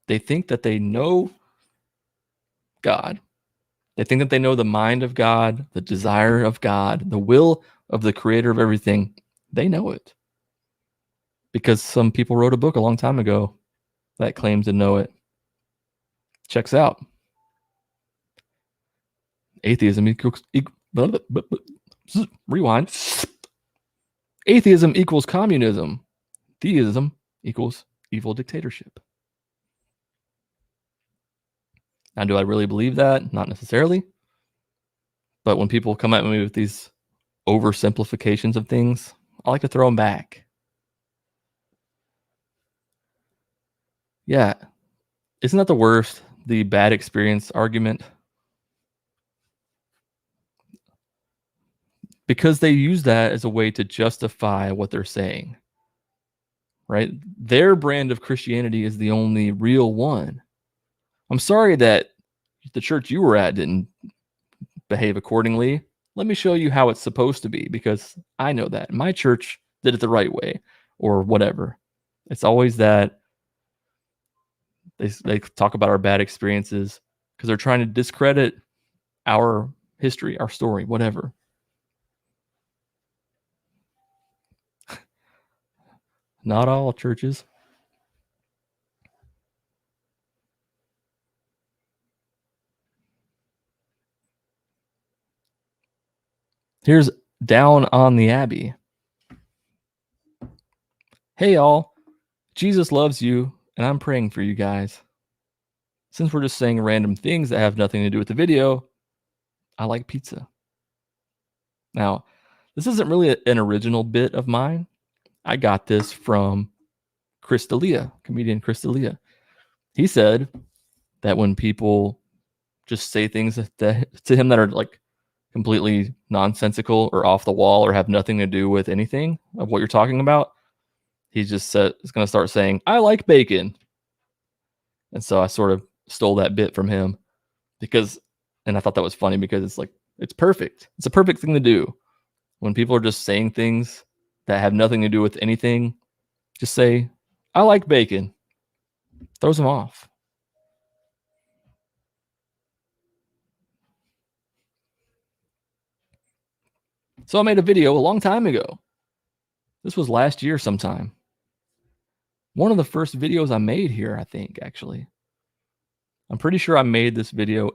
Speaker 1: They think that they know God. They think that they know the mind of God, the desire of God, the will of the creator of everything. They know it. Because some people wrote a book a long time ago that claims to know it. Checks out. Atheism equals... Rewind. Atheism equals communism. Theism equals evil dictatorship. Now, do I really believe that? Not necessarily. But when people come at me with these oversimplifications of things, I like to throw them back. Yeah. Isn't that the worst? The bad experience argument? Because they use that as a way to justify what they're saying. Right? Their brand of Christianity is the only real one. I'm sorry that the church you were at didn't behave accordingly. Let me show you how it's supposed to be, because I know that. My church did it the right way. or whatever. It's always that they talk about our bad experiences because they're trying to discredit our history, our story, whatever. Not all churches. Here's Down on the Abbey. Hey, all. Jesus loves you, and I'm praying for you guys. Since we're just saying random things that have nothing to do with the video, I like pizza. Now, this isn't really an original bit of mine. I got this from Chris D'Elia, comedian Chris D'Elia. He said that when people just say things to him that are like completely nonsensical or off the wall or have nothing to do with anything of what you're talking about, he just is going to start saying, I like bacon. And so I sort of stole that bit from him and I thought that was funny because it's perfect. It's a perfect thing to do. When people are just saying things that have nothing to do with anything, just say, I like bacon. Throws them off. So I made a video a long time ago. This was last year sometime. One of the first videos I made here, I think, actually. I'm pretty sure I made this video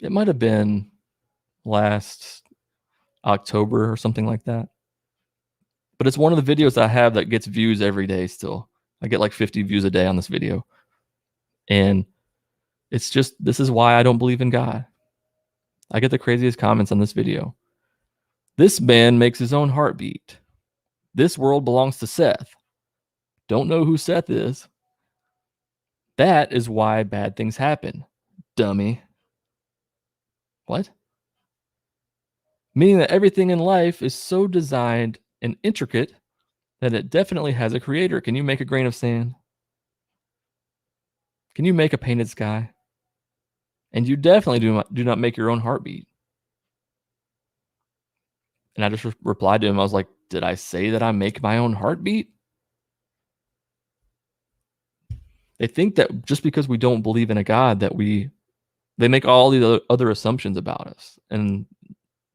Speaker 1: it might have been last October or something like that. But it's one of the videos I have that gets views every day still. I get like 50 views a day on this video. And it's just, this is why I don't believe in God. I get the craziest comments on this video. This man makes his own heartbeat. This world belongs to Seth. Don't know who Seth is. That is why bad things happen. Dummy. What? Meaning that everything in life is so designed and intricate that it definitely has a creator. Can you make a grain of sand? Can you make a painted sky? And you definitely do not make your own heartbeat. And I just replied to him. I was like, did I say that I make my own heartbeat? They think that just because we don't believe in a God that they make all these other assumptions about us. And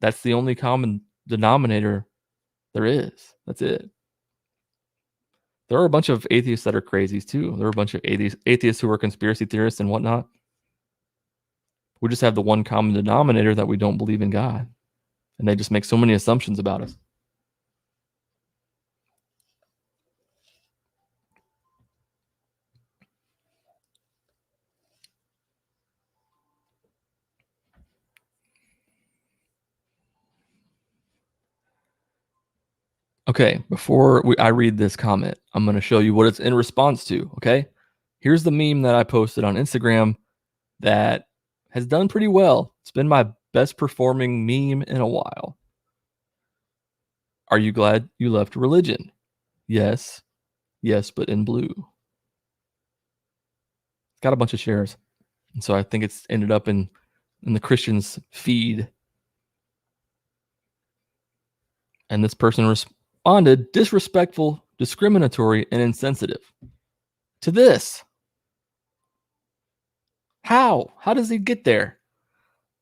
Speaker 1: that's the only common denominator there is. That's it. There are a bunch of atheists that are crazies too. There are a bunch of atheists who are conspiracy theorists and whatnot. We just have the one common denominator that we don't believe in God. And they just make so many assumptions about us. Okay, before I read this comment, I'm going to show you what it's in response to, okay? Here's the meme that I posted on Instagram that has done pretty well. It's been my best performing meme in a while. Are you glad you left religion? Yes. Yes, but in blue. It's got a bunch of shares. And so I think it's ended up in the Christians' feed. And this person responded, disrespectful, discriminatory, and insensitive. To this. How? How does he get there?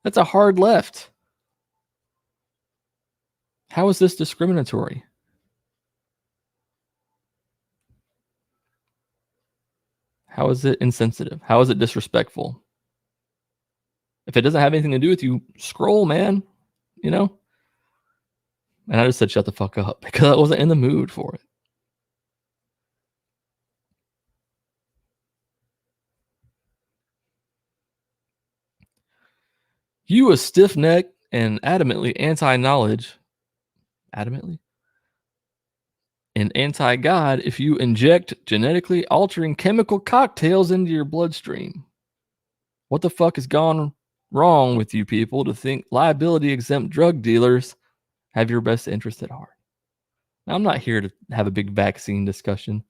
Speaker 1: That's a hard left. How is this discriminatory? How is it insensitive? How is it disrespectful? If it doesn't have anything to do with you, scroll, man. You know? And I just said, shut the fuck up because I wasn't in the mood for it. You a stiff-necked and adamantly anti-knowledge. Adamantly? And anti-God if you inject genetically altering chemical cocktails into your bloodstream. What the fuck has gone wrong with you people to think liability-exempt drug dealers have your best interest at heart? Now, I'm not here to have a big vaccine discussion.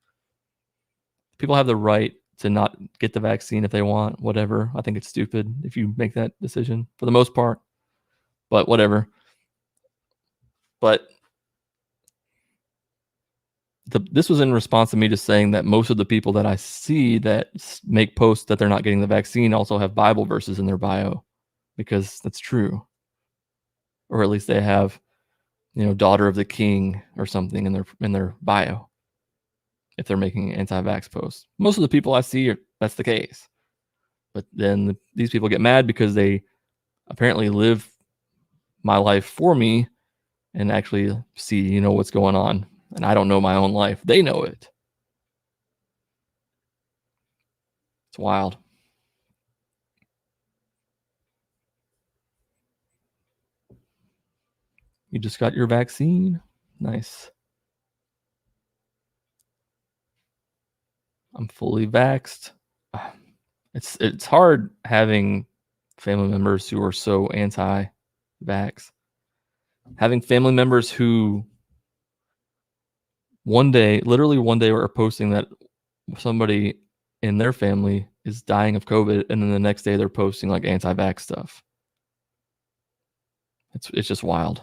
Speaker 1: People have the right to not get the vaccine if they want, whatever. I think it's stupid if you make that decision for the most part, but whatever. But this was in response to me just saying that most of the people that I see that make posts that they're not getting the vaccine also have Bible verses in their bio, because that's true. Or at least they have, daughter of the king or something in their bio if they're making anti-vax posts. Most of the people I see, that's the case. But then these people get mad because they apparently live my life for me and actually see, what's going on. And I don't know my own life. They know it. It's wild. You just got your vaccine? Nice. I'm fully vaxxed. It's hard having family members who are so anti-vax. Having family members who literally one day are posting that somebody in their family is dying of COVID, and then the next day they're posting like anti-vax stuff. It's just wild.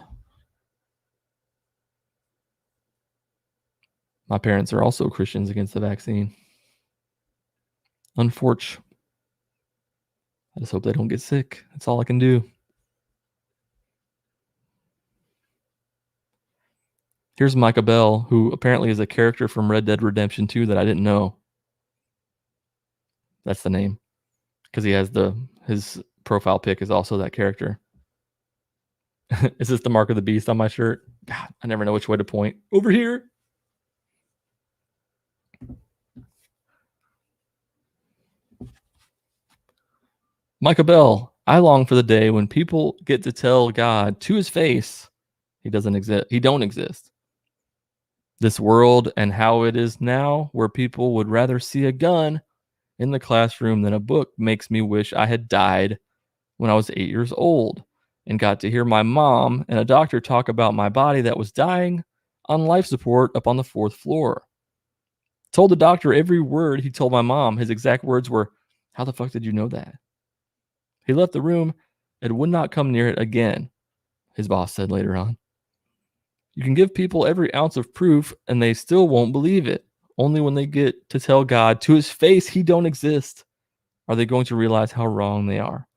Speaker 1: My parents are also Christians against the vaccine. Unfortunately. I just hope they don't get sick. That's all I can do. Here's Micah Bell, who apparently is a character from Red Dead Redemption 2 that I didn't know. That's the name. Because he has his profile pic is also that character. Is this the mark of the beast on my shirt? God, I never know which way to point. Over here. Micah Bell, I long for the day when people get to tell God to his face he doesn't exist. He don't exist. This world and how it is now, where people would rather see a gun in the classroom than a book, makes me wish I had died when I was 8 years old and got to hear my mom and a doctor talk about my body that was dying on life support up on the 4th floor. Told the doctor every word he told my mom. His exact words were, "How the fuck did you know that?" He left the room and would not come near it again, his boss said later on. You can give people every ounce of proof and they still won't believe it. Only when they get to tell God to his face he don't exist are they going to realize how wrong they are.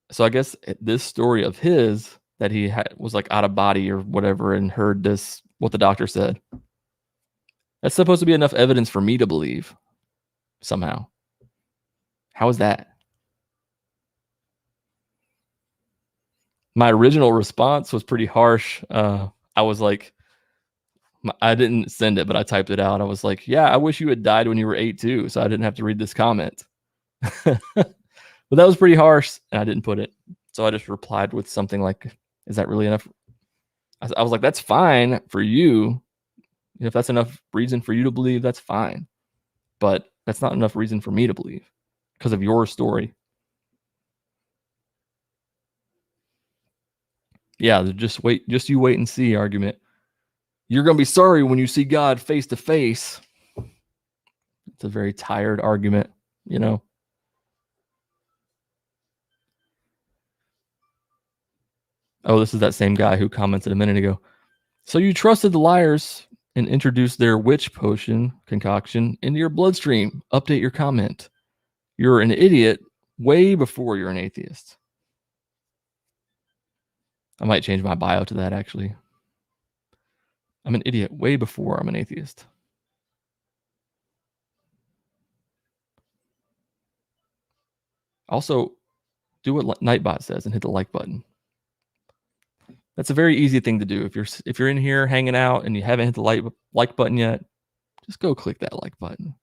Speaker 1: So I guess this story of his that he was like out of body or whatever and heard what the doctor said, that's supposed to be enough evidence for me to believe somehow. How is that? My original response was pretty harsh. I was like, I didn't send it, but I typed it out. I was like, yeah, I wish you had died when you were 8 too, so I didn't have to read this comment. But that was pretty harsh, and I didn't put it. So I just replied with something like, is that really enough? I was like, that's fine for you. If that's enough reason for you to believe, that's fine. But that's not enough reason for me to believe because of your story. Yeah, just you wait and see argument. You're going to be sorry when you see God face to face. It's a very tired argument, Oh, this is that same guy who commented a minute ago. So you trusted the liars and introduced their witch potion concoction into your bloodstream. Update your comment. You're an idiot way before you're an atheist. I might change my bio to that, actually. I'm an idiot way before I'm an atheist. Also, do what Nightbot says and hit the like button. That's a very easy thing to do. If you're in here hanging out and you haven't hit the like button yet, just go click that like button.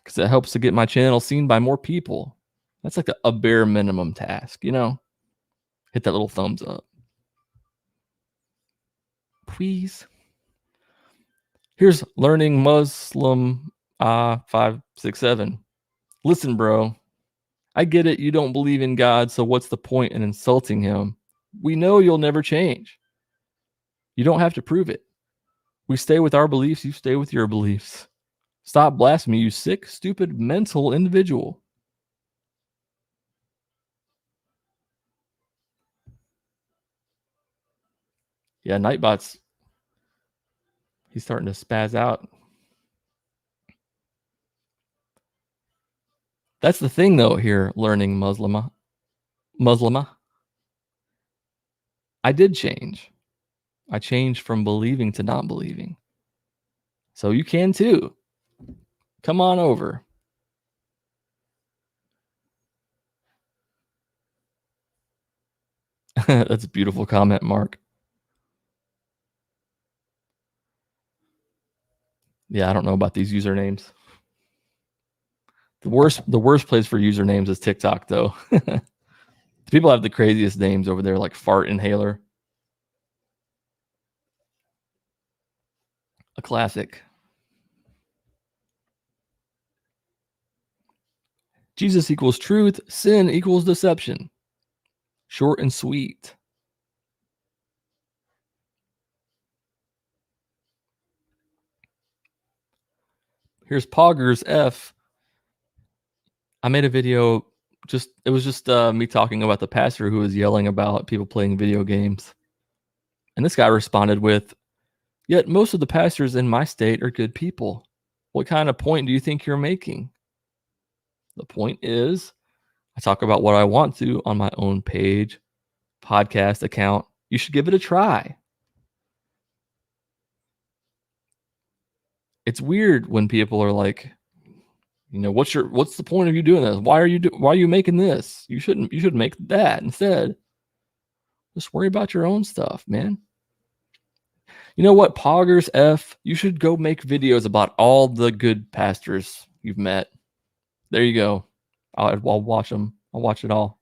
Speaker 1: Because it helps to get my channel seen by more people. That's like a bare minimum task, Hit that little thumbs up. Please. Here's Learning Muslim 567. Listen, bro. I get it. You don't believe in God, so what's the point in insulting him? We know you'll never change. You don't have to prove it. We stay with our beliefs. You stay with your beliefs. Stop blasphemy, you sick, stupid, mental individual. Yeah, Nightbot's, he's starting to spaz out. That's the thing, though, here, learning Muslima. I did change. I changed from believing to not believing. So you can too. Come on over. That's a beautiful comment, Mark. Yeah, I don't know about these usernames. The worst place for usernames is TikTok, though. People have the craziest names over there, like Fart Inhaler. A classic. Jesus equals truth. Sin equals deception. Short and sweet. Here's Poggers F. I made a video. It was just me talking about the pastor who was yelling about people playing video games. And this guy responded with, "Yet most of the pastors in my state are good people. What kind of point do you think you're making?" The point is, I talk about what I want to on my own page, podcast account. You should give it a try. It's weird when people are like, what's the point of you doing this? Why are you making this? You should make that instead. Just worry about your own stuff, man. You know what, Poggers F, you should go make videos about all the good pastors you've met. There you go. I'll watch them. I'll watch it all.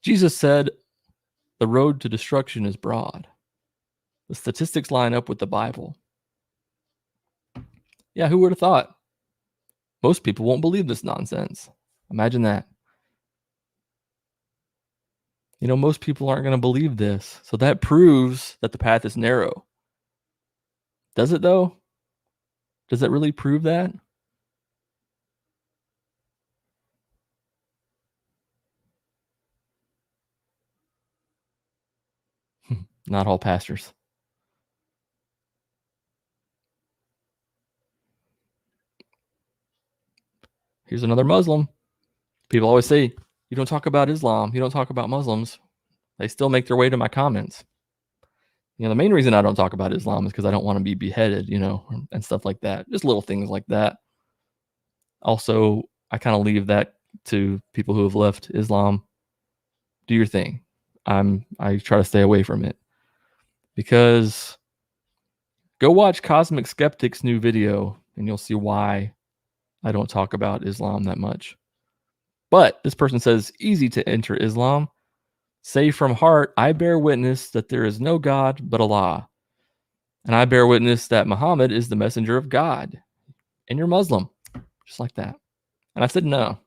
Speaker 1: Jesus said, the road to destruction is broad. The statistics line up with the Bible. Yeah, who would have thought? Most people won't believe this nonsense. Imagine that. Most people aren't going to believe this. So that proves that the path is narrow. Does it, though? Does that really prove that? Not all pastors. Here's another Muslim. People always say, you don't talk about Islam. You don't talk about Muslims. They still make their way to my comments. The main reason I don't talk about Islam is because I don't want to be beheaded, and stuff like that. Just little things like that. Also, I kind of leave that to people who have left Islam. Do your thing. I try to stay away from it. Because go watch Cosmic Skeptic's new video and you'll see why I don't talk about Islam that much. But this person says, easy to enter Islam. Say from heart, I bear witness that there is no God but Allah. And I bear witness that Muhammad is the messenger of God. And you're Muslim. Just like that. And I said no.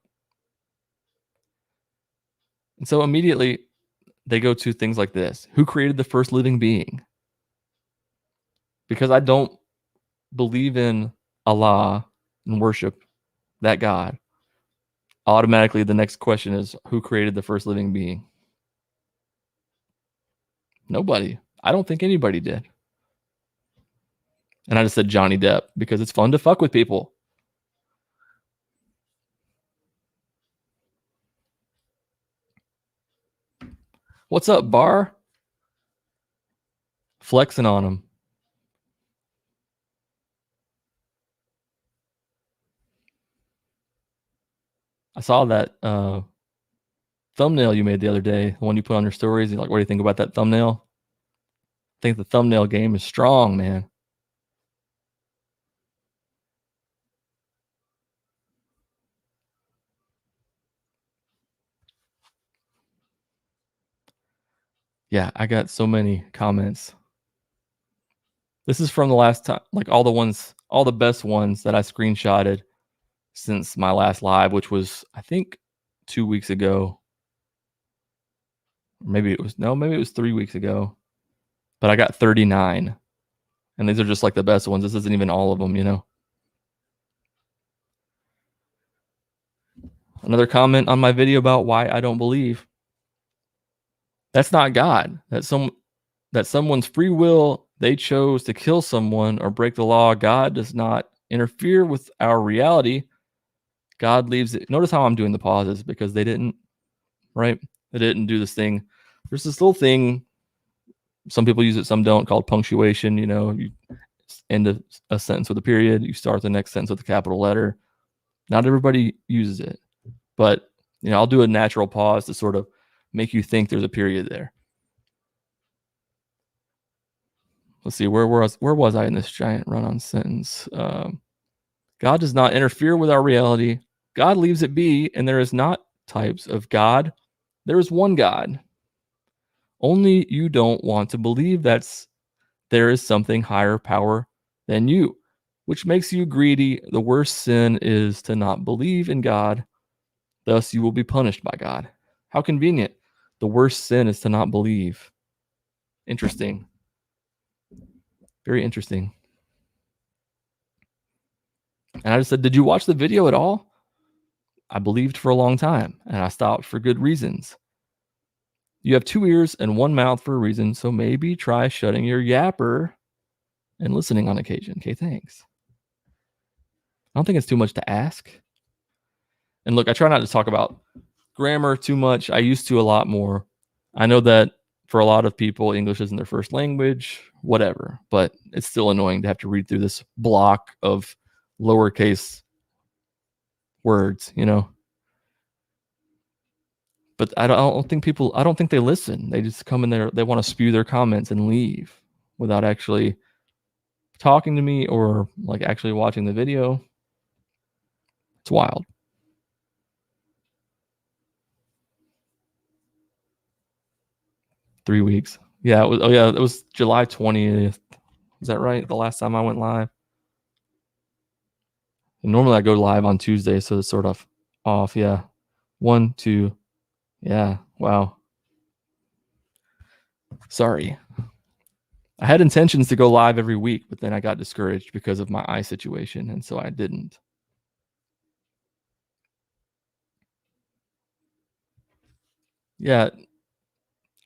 Speaker 1: And so immediately they go to things like this. Who created the first living being? Because I don't believe in Allah and worship that God. Automatically the next question is, who created the first living being? Nobody. I don't think anybody did. And I just said Johnny Depp because it's fun to fuck with people. What's up, Bar? Flexing on him. I saw that thumbnail you made the other day, the one you put on your stories. You're like, what do you think about that thumbnail? I think the thumbnail game is strong, man. Yeah, I got so many comments. This is from the last time, like all the best ones that I screenshotted since my last live, which was, I think, 2 weeks ago. Maybe it was 3 weeks ago. But I got 39. And these are just like the best ones. This isn't even all of them, Another comment on my video about why I don't believe. That's not God. That someone's free will, they chose to kill someone or break the law. God does not interfere with our reality. God leaves it. Notice how I'm doing the pauses because they didn't, right? They didn't do this thing. There's this little thing. Some people use it, some don't, called punctuation. You know, you end a sentence with a period. You start the next sentence with a capital letter. Not everybody uses it, but you know, I'll do a natural pause to sort of make you think there's a period there. Let's see, where was I in this giant run-on sentence? God does not interfere with our reality. God leaves it be, and there is not types of God. There is one God. Only you don't want to believe there is something higher power than you, which makes you greedy. The worst sin is to not believe in God. Thus, you will be punished by God. How convenient. The worst sin is to not believe. Interesting. Very interesting. And I just said, did you watch the video at all? I believed for a long time, and I stopped for good reasons. You have 2 ears and 1 mouth for a reason, so maybe try shutting your yapper and listening on occasion. Okay, thanks. I don't think it's too much to ask. And look, I try not to talk about grammar too much. I used to a lot more. I know that for a lot of people, English isn't their first language, whatever, but it's still annoying to have to read through this block of lowercase words, you know. But I don't think they listen. They just come in there, they want to spew their comments and leave without actually talking to me or like actually watching the video. It's wild. Three weeks. Yeah, it was July 20th. Is that right? The last time I went live. And normally I go live on Tuesday, so it's sort of off. Yeah. 1, 2. Yeah. Wow. Sorry. I had intentions to go live every week, but then I got discouraged because of my eye situation, and so I didn't. Yeah.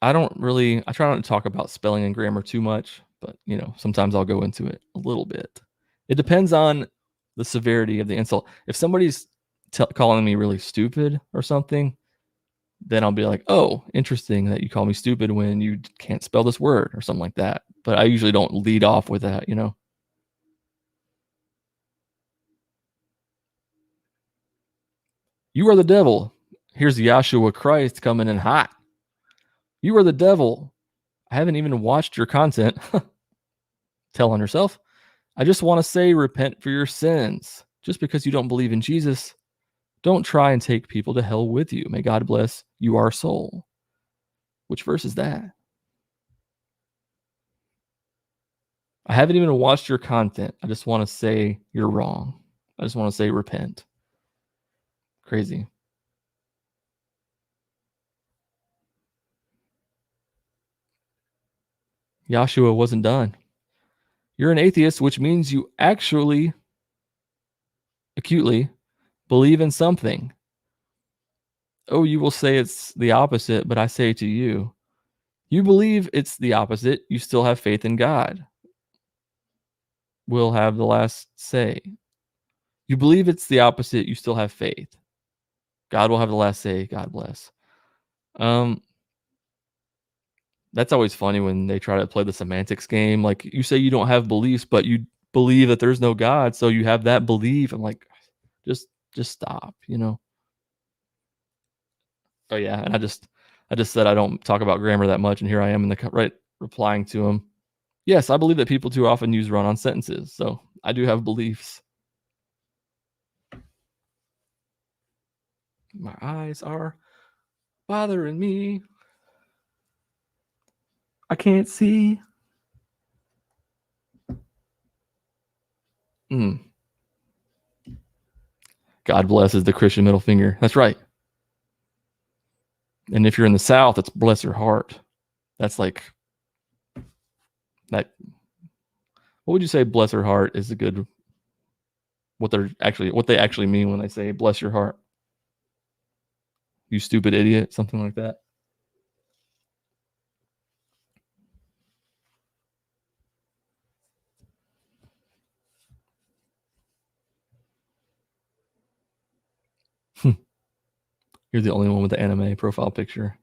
Speaker 1: I try not to talk about spelling and grammar too much, but you know, sometimes I'll go into it a little bit. It depends on the severity of the insult. If somebody's calling me really stupid or something, then I'll be like, oh, interesting that you call me stupid when you can't spell this word or something like that. But I usually don't lead off with that, you know. You are the devil. Here's Yahshua Christ coming in hot. You are the devil. I haven't even watched your content. Tell on yourself. I just want to say repent for your sins. Just because you don't believe in Jesus, don't try and take people to hell with you. May God bless you, our soul. Which verse is that? I haven't even watched your content. I just want to say you're wrong. I just want to say repent. Crazy. Yahshua wasn't done. You're an atheist, which means you actually acutely believe in something. Oh, you will say it's the opposite, but I say to you, you believe it's the opposite. You still have faith in God. Will have the last say. You believe it's the opposite. You still have faith. God will have the last say. God bless. That's always funny when they try to play the semantics game. Like you say you don't have beliefs, but you believe that there's no God, so you have that belief. I'm like, just stop, you know. Oh yeah, and I just said I don't talk about grammar that much, and here I am in the right replying to him. Yes, I believe that people too often use run-on sentences, so I do have beliefs. My eyes are bothering me. I can't see. God blesses the Christian middle finger. That's right. And if you're in the South, it's bless your heart. That's like that. What would you say? Bless her heart is a good. What they actually mean when they say bless your heart. You stupid idiot, something like that. You're the only one with the anime profile picture.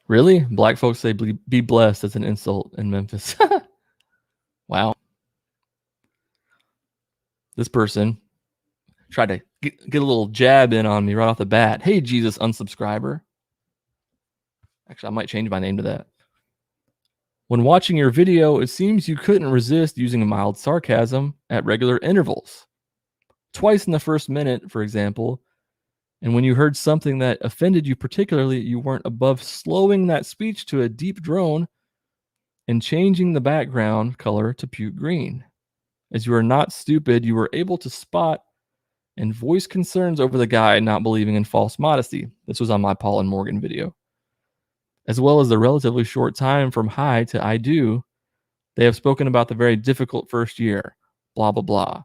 Speaker 1: Really? Black folks say be blessed as an insult in Memphis. Wow. This person tried to get a little jab in on me right off the bat. Hey, Jesus unsubscriber. Actually, I might change my name to that. When watching your video, it seems you couldn't resist using a mild sarcasm at regular intervals. Twice in the first minute, for example, and when you heard something that offended you particularly, you weren't above slowing that speech to a deep drone and changing the background color to puke green. As you are not stupid, you were able to spot and voice concerns over the guy not believing in false modesty. This was on my Paul and Morgan video. As well as the relatively short time from hi to I do, they have spoken about the very difficult first year, blah, blah, blah.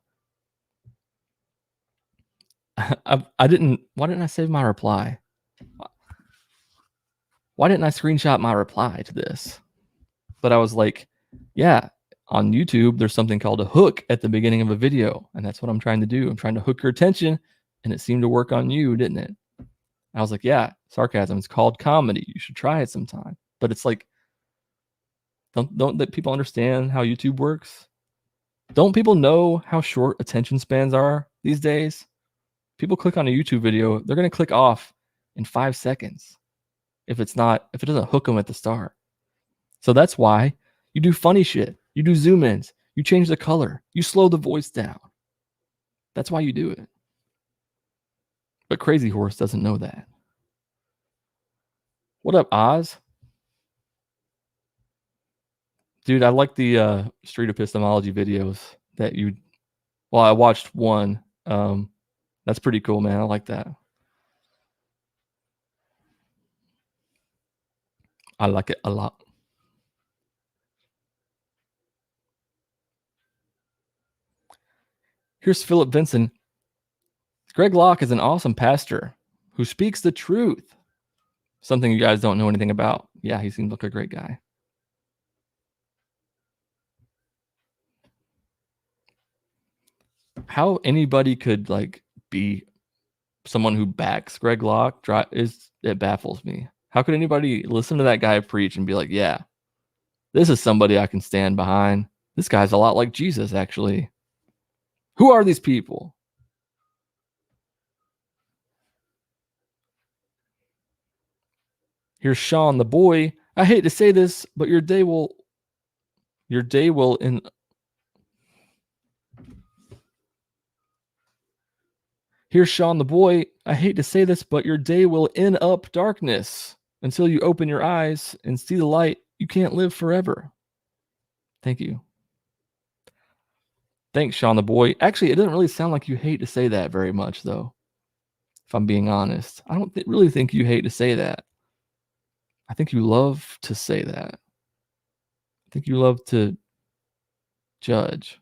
Speaker 1: Why didn't I save my reply? Why didn't I screenshot my reply to this? But I was like, yeah, on YouTube, there's something called a hook at the beginning of a video. And that's what I'm trying to do. I'm trying to hook your attention. And it seemed to work on you, didn't it? I was like, yeah, sarcasm. It's called comedy. You should try it sometime. But it's like, don't that people understand how YouTube works? Don't people know how short attention spans are these days? People click on a YouTube video, they're going to click off in 5 seconds if it doesn't hook them at the start. So that's why you do funny shit. You do zoom ins. You change the color. You slow the voice down. That's why you do it. But Crazy Horse doesn't know that. What up, Oz? Dude, I like the street epistemology videos that you... Well, I watched one. That's pretty cool, man. I like that. I like it a lot. Here's Philip Vinson. Greg Locke is an awesome pastor who speaks the truth. Something you guys don't know anything about. Yeah, he seems like a great guy. How anybody could be someone who backs Greg Locke it baffles me. How could anybody listen to that guy preach and be like, yeah, this is somebody I can stand behind. This guy's a lot like Jesus, actually. Who are these people? Here's Sean the boy. I hate to say this, but your day will in Here's Sean the boy. I hate to say this, but your day will end up darkness until you open your eyes and see the light. You can't live forever. Thank you. Thanks, Sean the boy. Actually, it doesn't really sound like you hate to say that very much, though. If I'm being honest, I don't really think you hate to say that. I think you love to say that. I think you love to judge.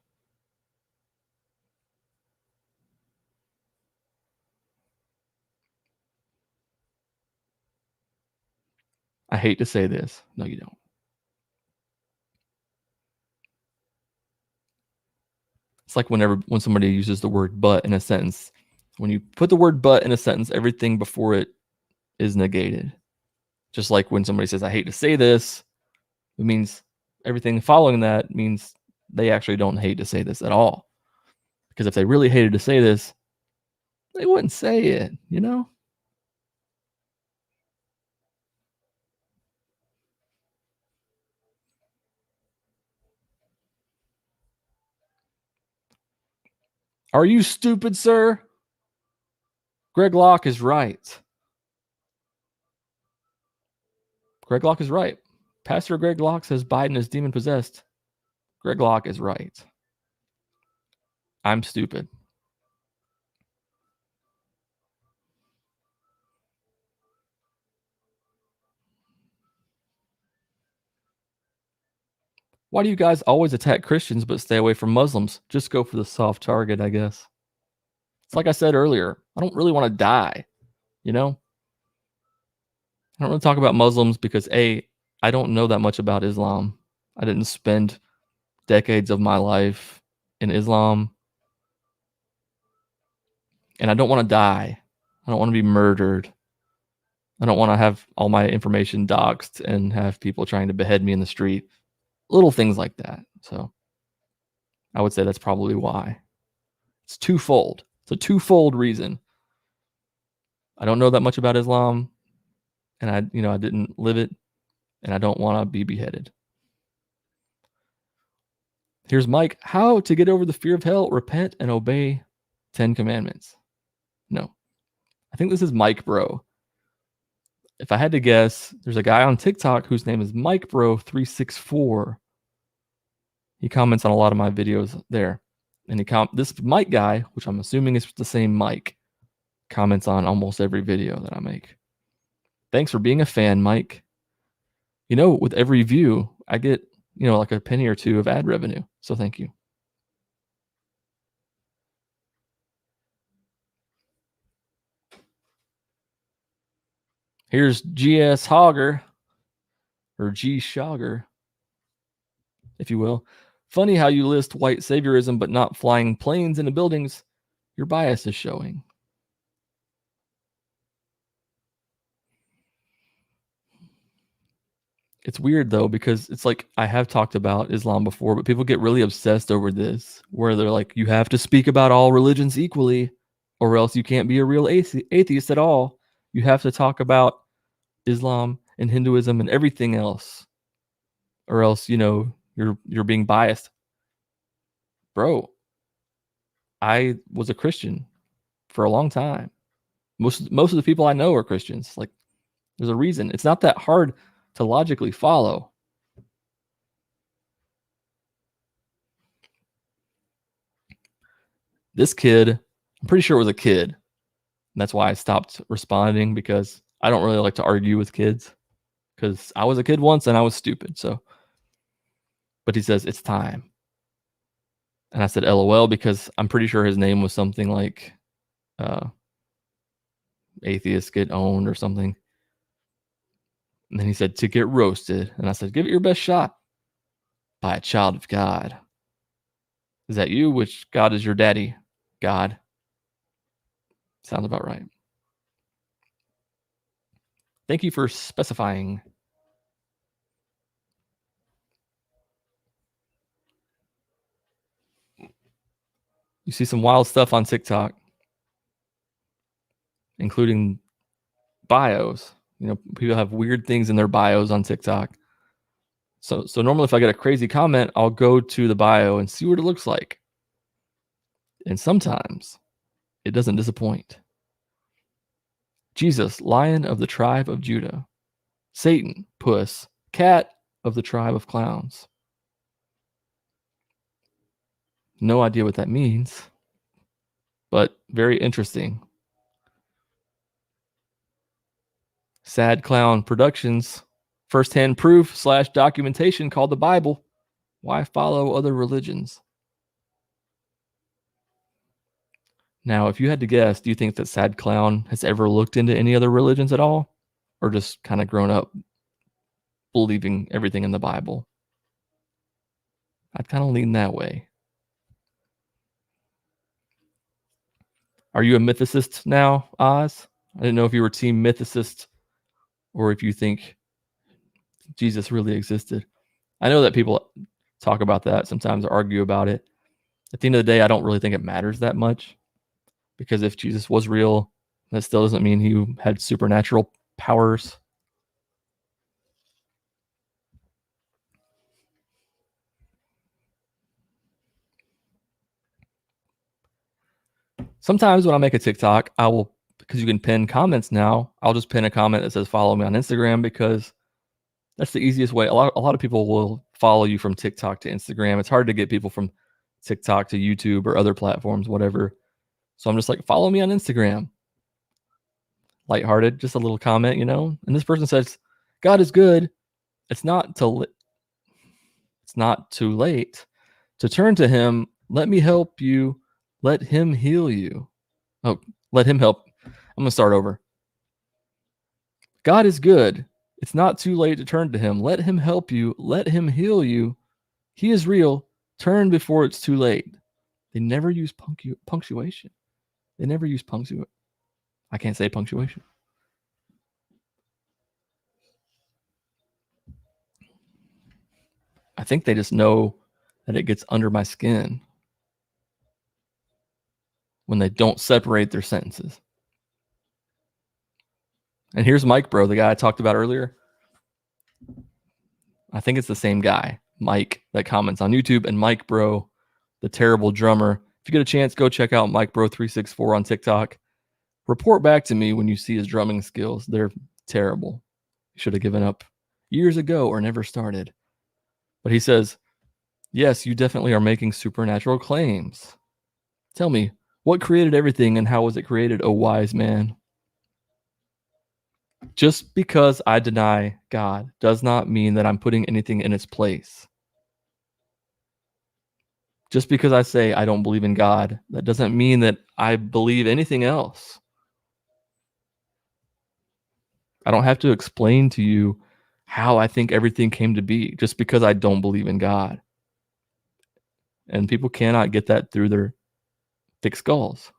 Speaker 1: I hate to say this. No, you don't. It's like when somebody uses the word but in a sentence. When you put the word but in a sentence, everything before it is negated. Just like when somebody says, I hate to say this, it means everything following that means they actually don't hate to say this at all. Because if they really hated to say this, they wouldn't say it, you know? Are you stupid, sir? Greg Locke is right. Greg Locke is right. Pastor Greg Locke says Biden is demon possessed. Greg Locke is right. I'm stupid. Why do you guys always attack Christians but stay away from Muslims? Just go for the soft target, I guess. It's like I said earlier, I don't really want to die, you know? I don't want to talk about Muslims because A, I don't know that much about Islam. I didn't spend decades of my life in Islam. And I don't want to die. I don't want to be murdered. I don't want to have all my information doxed and have people trying to behead me in the street. Little things like that. So I would say that's probably why. It's twofold. It's a twofold reason. I don't know that much about Islam, and I didn't live it, and I don't want to be beheaded. Here's Mike. How to get over the fear of hell, repent, and obey 10 commandments. No. I think this is Mike Bro. If I had to guess, there's a guy on TikTok whose name is Mike Bro 364. He comments on a lot of my videos there. And this Mike guy, which I'm assuming is the same Mike, comments on almost every video that I make. Thanks for being a fan, Mike. With every view, I get, like a penny or two of ad revenue. So thank you. Here's GS Hogger, or G Shogger, if you will. Funny how you list white saviorism but not flying planes into buildings. Your bias is showing. It's weird though, because it's like I have talked about Islam before, but people get really obsessed over this, where they're like, you have to speak about all religions equally, or else you can't be a real atheist at all. You have to talk about Islam and Hinduism and everything else, or else you're being biased. Bro, I was a Christian for a long time. Most of the people I know are Christians. Like, there's a reason. It's not that hard to logically follow. This kid, I'm pretty sure it was a kid. And that's why I stopped responding, because I don't really like to argue with kids, because I was a kid once and I was stupid. So, but he says it's time. And I said LOL, because I'm pretty sure his name was something like atheists get owned or something. And then he said to get roasted. And I said, give it your best shot by a child of God. Is that you? Which God is your daddy? God. Sounds about right. Thank you for specifying. You see some wild stuff on TikTok, including bios. People have weird things in their bios on TikTok. So normally if I get a crazy comment, I'll go to the bio and see what it looks like. And sometimes it doesn't disappoint. Jesus, Lion of the tribe of Judah. Satan, Puss, Cat of the tribe of clowns. No idea what that means, but very interesting. Sad Clown Productions, first-hand proof / documentation called the Bible. Why follow other religions? Now, if you had to guess, do you think that Sad Clown has ever looked into any other religions at all? Or just kind of grown up believing everything in the Bible? I'd kind of lean that way. Are you a mythicist now, Oz? I didn't know if you were team mythicist or if you think Jesus really existed. I know that people talk about that sometimes, or argue about it. At the end of the day, I don't really think it matters that much, because if Jesus was real, that still doesn't mean he had supernatural powers. Sometimes when I make a TikTok, I will, because you can pin comments now, I'll just pin a comment that says follow me on Instagram, because that's the easiest way. A lot of people will follow you from TikTok to Instagram. It's hard to get people from TikTok to YouTube or other platforms, whatever. So I'm just like, follow me on Instagram. Lighthearted, just a little comment, And this person says, God is good. It's not it's not too late to turn to him. Let me help you. Let him heal you. Oh, let him help. I'm going to start over. God is good. It's not too late to turn to him. Let him help you. Let him heal you. He is real. Turn before it's too late. They never use punctuation. They never use punctuation. I can't say punctuation. I think they just know that it gets under my skin when they don't separate their sentences. And here's Mike Bro, the guy I talked about earlier. I think it's the same guy, Mike, that comments on YouTube, and Mike Bro, the terrible drummer. If you get a chance, go check out Mike Bro 364 on TikTok. Report back to me when you see his drumming skills. They're terrible. He should have given up years ago or never started. But he says, yes, you definitely are making supernatural claims. Tell me, what created everything and how was it created, O wise man? Just because I deny God does not mean that I'm putting anything in its place. Just because I say I don't believe in God, that doesn't mean that I believe anything else. I don't have to explain to you how I think everything came to be just because I don't believe in God. And people cannot get that through their thick skulls.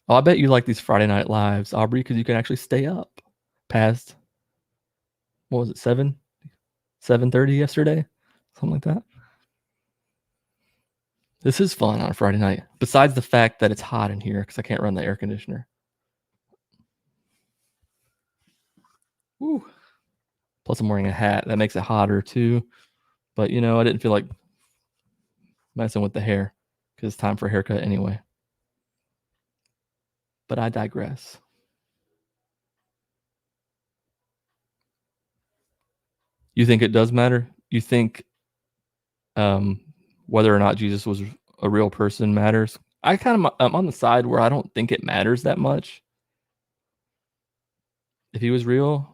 Speaker 1: Oh, I bet you like these Friday night lives, Aubrey, because you can actually stay up past, what was it, 7:30 yesterday? Something like that. This is fun on a Friday night, besides the fact that it's hot in here because I can't run the air conditioner. Woo. Plus I'm wearing a hat. That makes it hotter too. But, you know, I didn't feel like messing with the hair because it's time for a haircut anyway. But I digress. You think it does matter? You think whether or not Jesus was a real person matters? I'm on the side where I don't think it matters that much. If he was real,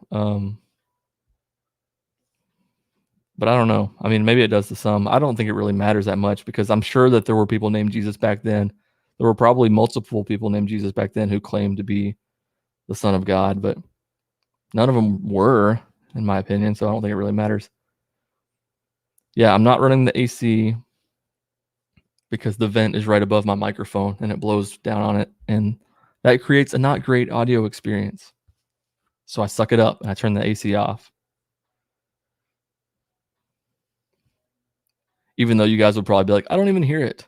Speaker 1: but I don't know. I mean, maybe it does to some. I don't think it really matters that much because I'm sure that there were people named Jesus back then. There were probably multiple people named Jesus back then who claimed to be the Son of God, but none of them were, in my opinion, so I don't think it really matters. Yeah, I'm not running the AC because the vent is right above my microphone and it blows down on it, and that creates a not great audio experience. So I suck it up and I turn the AC off. Even though you guys would probably be like, I don't even hear it.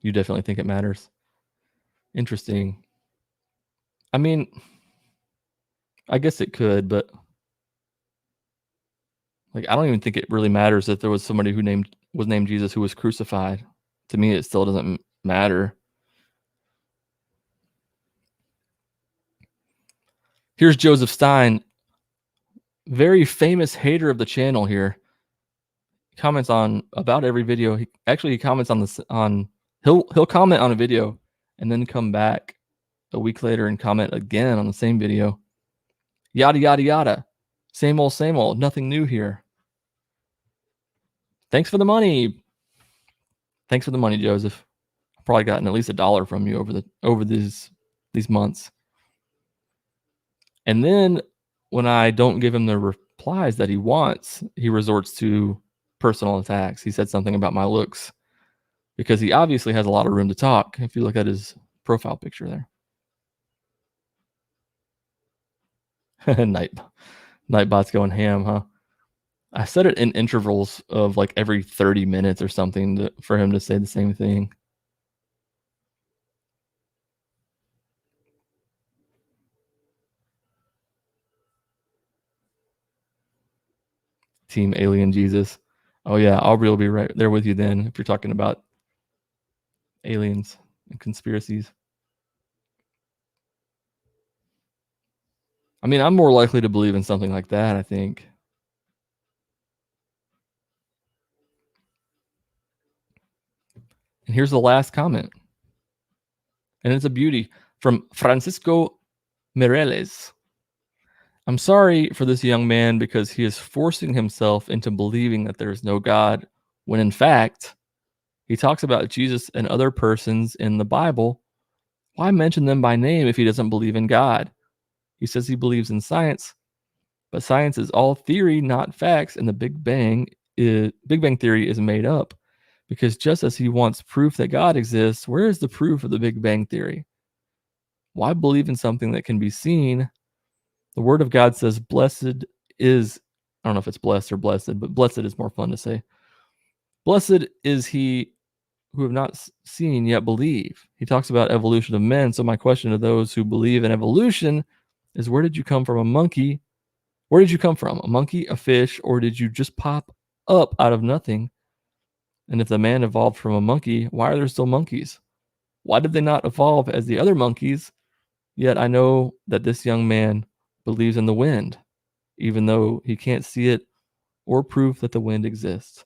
Speaker 1: You definitely think it matters. Interesting. I mean, I guess it could, but like I don't even think it really matters that there was somebody who was named Jesus who was crucified. To me, it still doesn't matter. Here's Joseph Stein, very famous hater of the channel here. He comments on about every video. He comments on this he'll comment on a video and then come back a week later and comment again on the same video. Yada yada yada. Same old, nothing new here. Thanks for the money. Thanks for the money, Joseph. I've probably gotten at least $1 from you over these months. And then when I don't give him the replies that he wants, he resorts to personal attacks. He said something about my looks because he obviously has a lot of room to talk. If you look at his profile picture there. Nightbot's going ham, huh? I said it in intervals of like every 30 minutes or something for him to say the same thing. Team Alien Jesus. Oh yeah, Aubrey will be right there with you then if you're talking about aliens and conspiracies. I mean, I'm more likely to believe in something like that, I think. And here's the last comment. And it's a beauty from Francisco Mireles. I'm sorry for this young man because he is forcing himself into believing that there is no God, when in fact, he talks about Jesus and other persons in the Bible. Why mention them by name if he doesn't believe in God? He says he believes in science, but science is all theory, not facts, and the Big Bang Theory is made up. Because just as he wants proof that God exists, where is the proof of the Big Bang Theory? Why believe in something that can be seen? The Word of God says, blessed is, I don't know if it's blessed or blessed, but blessed is more fun to say. Blessed is he who have not seen yet believe. He talks about evolution of men. So my question to those who believe in evolution is, where did you come from? A monkey? Where did you come from? A monkey, a fish, or did you just pop up out of nothing? And if the man evolved from a monkey, why are there still monkeys? Why did they not evolve as the other monkeys? Yet I know that this young man believes in the wind, even though he can't see it or prove that the wind exists.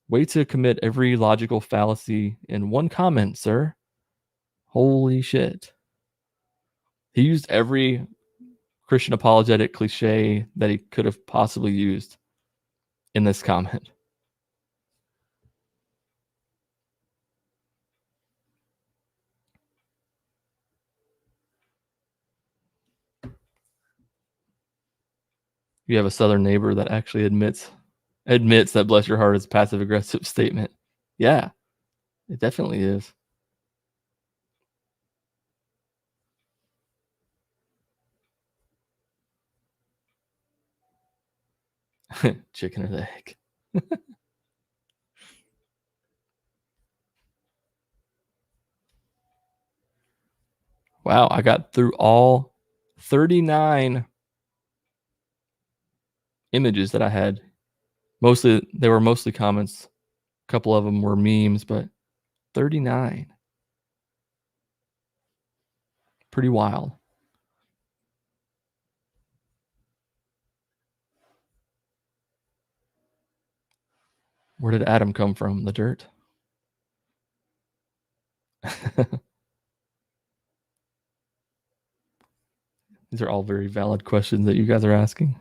Speaker 1: Way to commit every logical fallacy in one comment, sir. Holy shit. He used every Christian apologetic cliche that he could have possibly used in this comment. You have a southern neighbor that actually admits that bless your heart is a passive aggressive statement. Yeah, it definitely is. Chicken or the egg. Wow, I got through all 39 images that I had. They were mostly comments. A couple of them were memes, but 39. Pretty wild. Where did Adam come from? The dirt? These are all very valid questions that you guys are asking.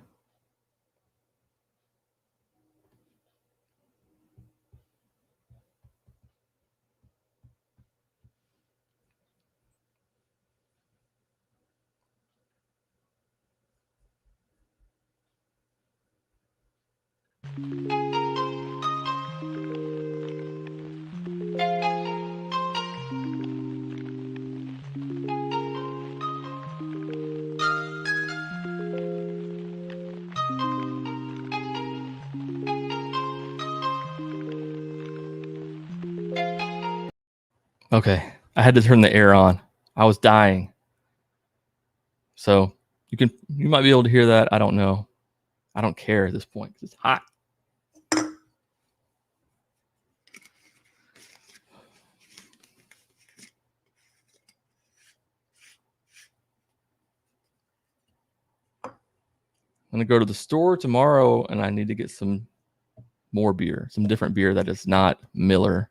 Speaker 1: Okay, I had to turn the air on. I was dying. So you might be able to hear that. I don't know. I don't care at this point because it's hot. I'm gonna go to the store tomorrow and I need to get some more beer, some different beer that is not Miller.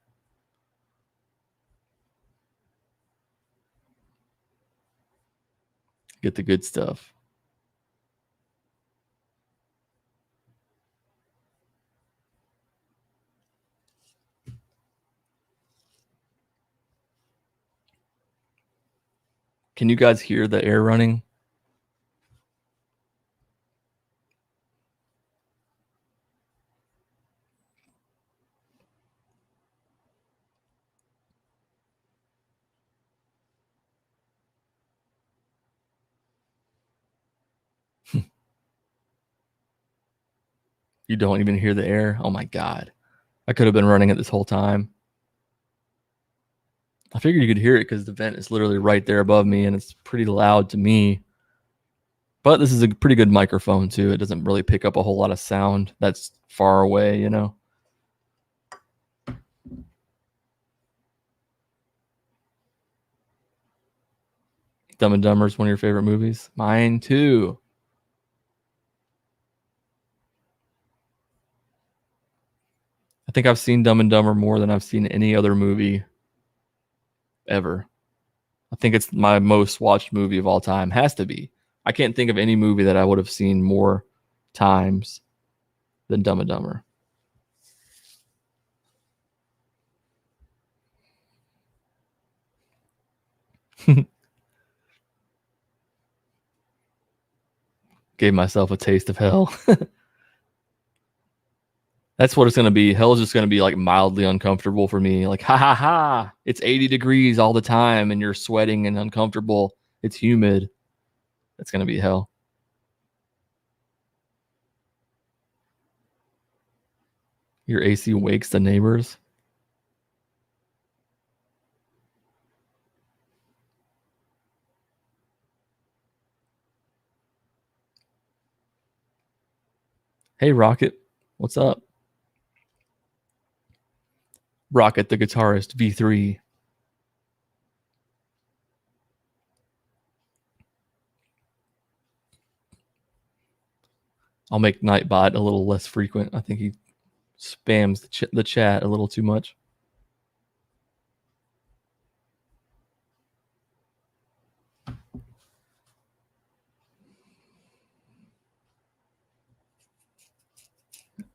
Speaker 1: Get the good stuff. Can you guys hear the air running? You don't even hear the air? Oh my God. I could have been running it this whole time. I figured you could hear it because the vent is literally right there above me and it's pretty loud to me. But this is a pretty good microphone too. It doesn't really pick up a whole lot of sound that's far away, you know? Dumb and Dumber is one of your favorite movies? Mine too. I think I've seen Dumb and Dumber more than I've seen any other movie ever. I think it's my most watched movie of all time. Has to be. I can't think of any movie that I would have seen more times than Dumb and Dumber. Gave myself a taste of hell. That's what it's going to be. Hell's just going to be like mildly uncomfortable for me. Like, ha ha ha. It's 80 degrees all the time and you're sweating and uncomfortable. It's humid. That's going to be hell. Your AC wakes the neighbors. Hey, Rocket. What's up? Rocket, the guitarist, V3. I'll make Nightbot a little less frequent. I think he spams the chat a little too much.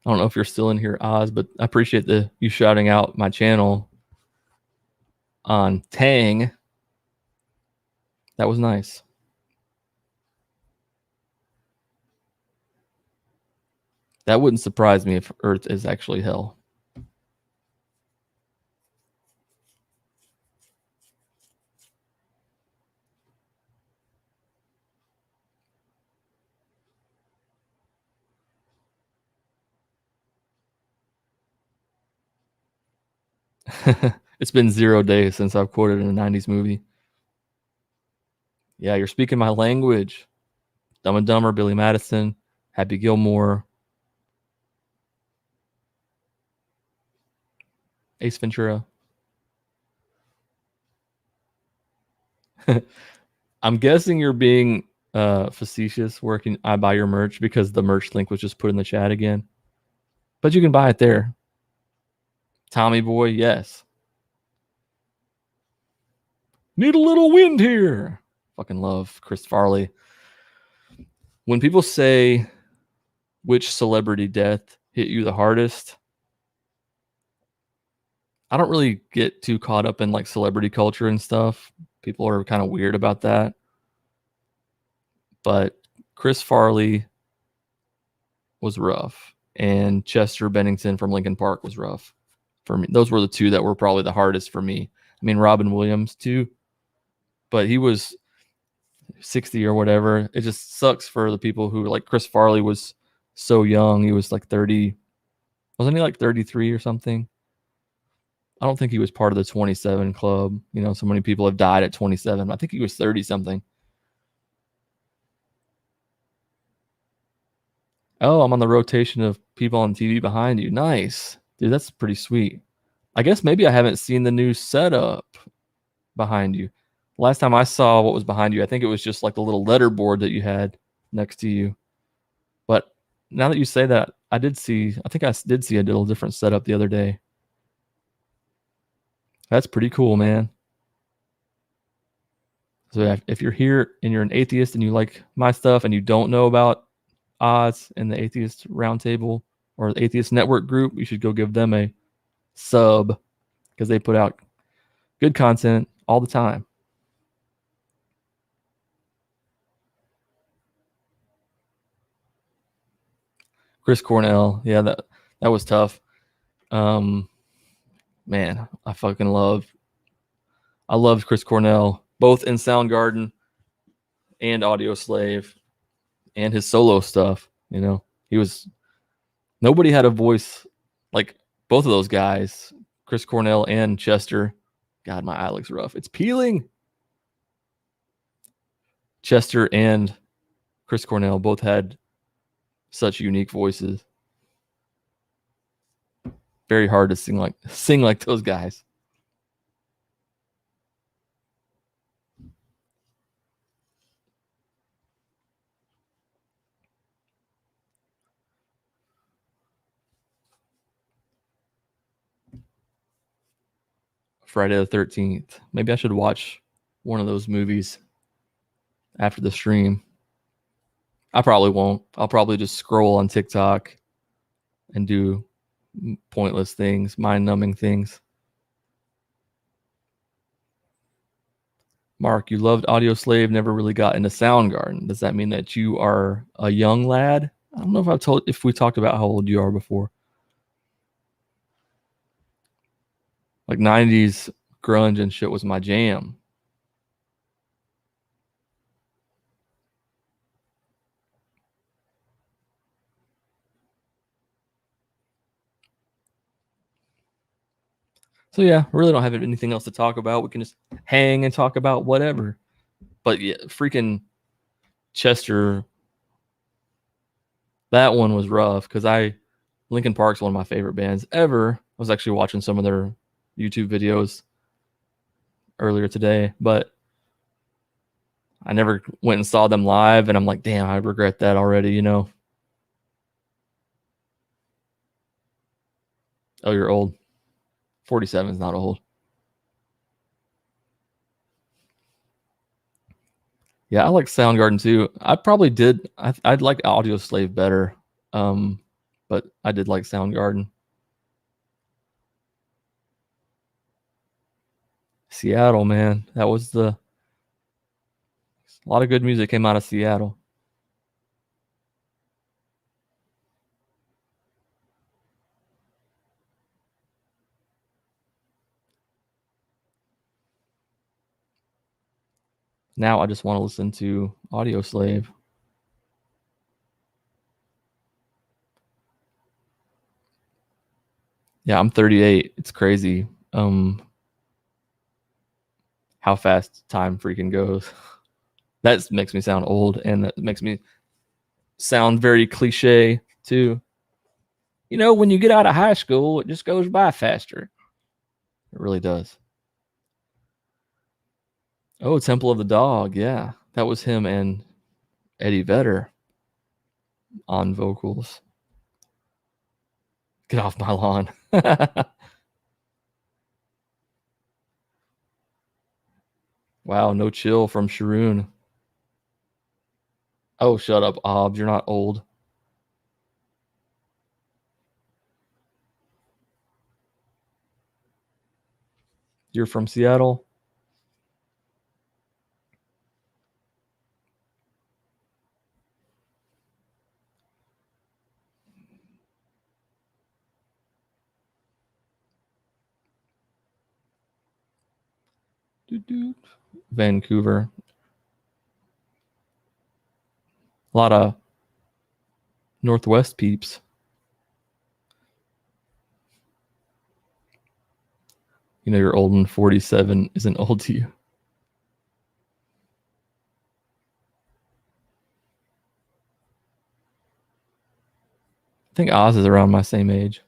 Speaker 1: I don't know if you're still in here, Oz, but I appreciate you shouting out my channel on Tang. That was nice. That wouldn't surprise me if Earth is actually hell. It's been 0 days since I've quoted in a 90s movie. Yeah, you're speaking my language. Dumb and Dumber, Billy Madison, Happy Gilmore, Ace Ventura. I'm guessing you're being facetious where I buy your merch because the merch link was just put in the chat again. But you can buy it there. Tommy Boy, yes. Need a little wind here. Fucking love Chris Farley. When people say which celebrity death hit you the hardest, I don't really get too caught up in like celebrity culture and stuff. People are kind of weird about that. But Chris Farley was rough. And Chester Bennington from Linkin Park was rough for me. Those were the two that were probably the hardest for me. I mean, Robin Williams too. But he was 60 or whatever. It just sucks for the people who like Chris Farley was so young. He was like 30. Wasn't he like 33 or something? I don't think he was part of the 27 club. You know, so many people have died at 27. I think he was 30 something. Oh, I'm on the rotation of people on TV behind you. Nice. Dude, that's pretty sweet. I guess maybe I haven't seen the new setup behind you. Last time I saw what was behind you, I think it was just like the little letterboard that you had next to you. But now that you say that, I did see a little different setup the other day. That's pretty cool, man. So if you're here and you're an atheist and you like my stuff and you don't know about Oz and the Atheist Roundtable or the Atheist Network group, you should go give them a sub because they put out good content all the time. Chris Cornell, yeah, that was tough. Man, I loved Chris Cornell, both in Soundgarden and Audio Slave and his solo stuff. You know, nobody had a voice like both of those guys, Chris Cornell and Chester. God, my eye looks rough. It's peeling. Chester and Chris Cornell both had such unique voices. Very hard to sing like those guys. Friday the 13th. Maybe I should watch one of those movies after the stream. I probably won't. I'll probably just scroll on TikTok and do pointless things, mind-numbing things. Mark, you loved Audio Slave, never really got into Soundgarden. Does that mean that you are a young lad? I don't know if we talked about how old you are before. Like 90s grunge and shit was my jam. So yeah, really don't have anything else to talk about. We can just hang and talk about whatever. But yeah, freaking Chester, that one was rough because Linkin Park's one of my favorite bands ever. I was actually watching some of their YouTube videos earlier today, but I never went and saw them live, and I'm like, damn, I regret that already, you know. Oh, you're old. 47 is not old. Yeah, I like Soundgarden too. I probably did. I'd like Audio Slave better, but I did like Soundgarden. Seattle, man, that was a lot of good music came out of Seattle. Now I just want to listen to Audio Slave. Yeah, I'm 38. It's crazy how fast time freaking goes. That makes me sound old, and that makes me sound very cliche too. You know, when you get out of high school, it just goes by faster. It really does. Oh, Temple of the Dog. Yeah, that was him and Eddie Vedder on vocals. Get off my lawn. Wow, no chill from Sharoon. Oh, shut up, Obs. You're not old. You're from Seattle? Vancouver. A lot of Northwest peeps. You know, you're old and 47 isn't old to you. I think Oz is around my same age.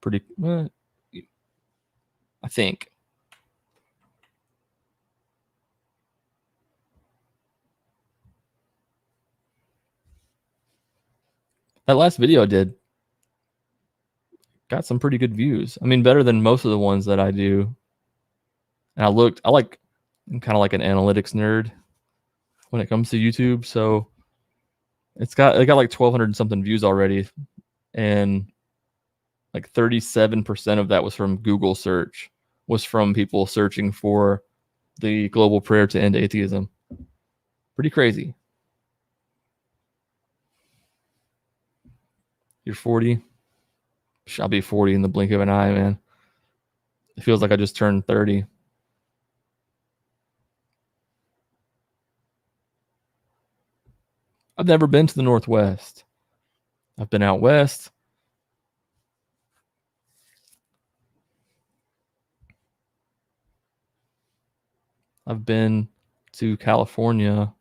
Speaker 1: Pretty, I think. That last video I did got some pretty good views. I mean, better than most of the ones that I do. And I'm kind of like an analytics nerd when it comes to YouTube. So it got like 1,200 and something views already. And like 37% of that was from Google search, was from people searching for the global prayer to end atheism. Pretty crazy. You're 40? I'll be 40 in the blink of an eye, man. It feels like I just turned 30. I've never been to the Northwest. I've been out west. I've been to California,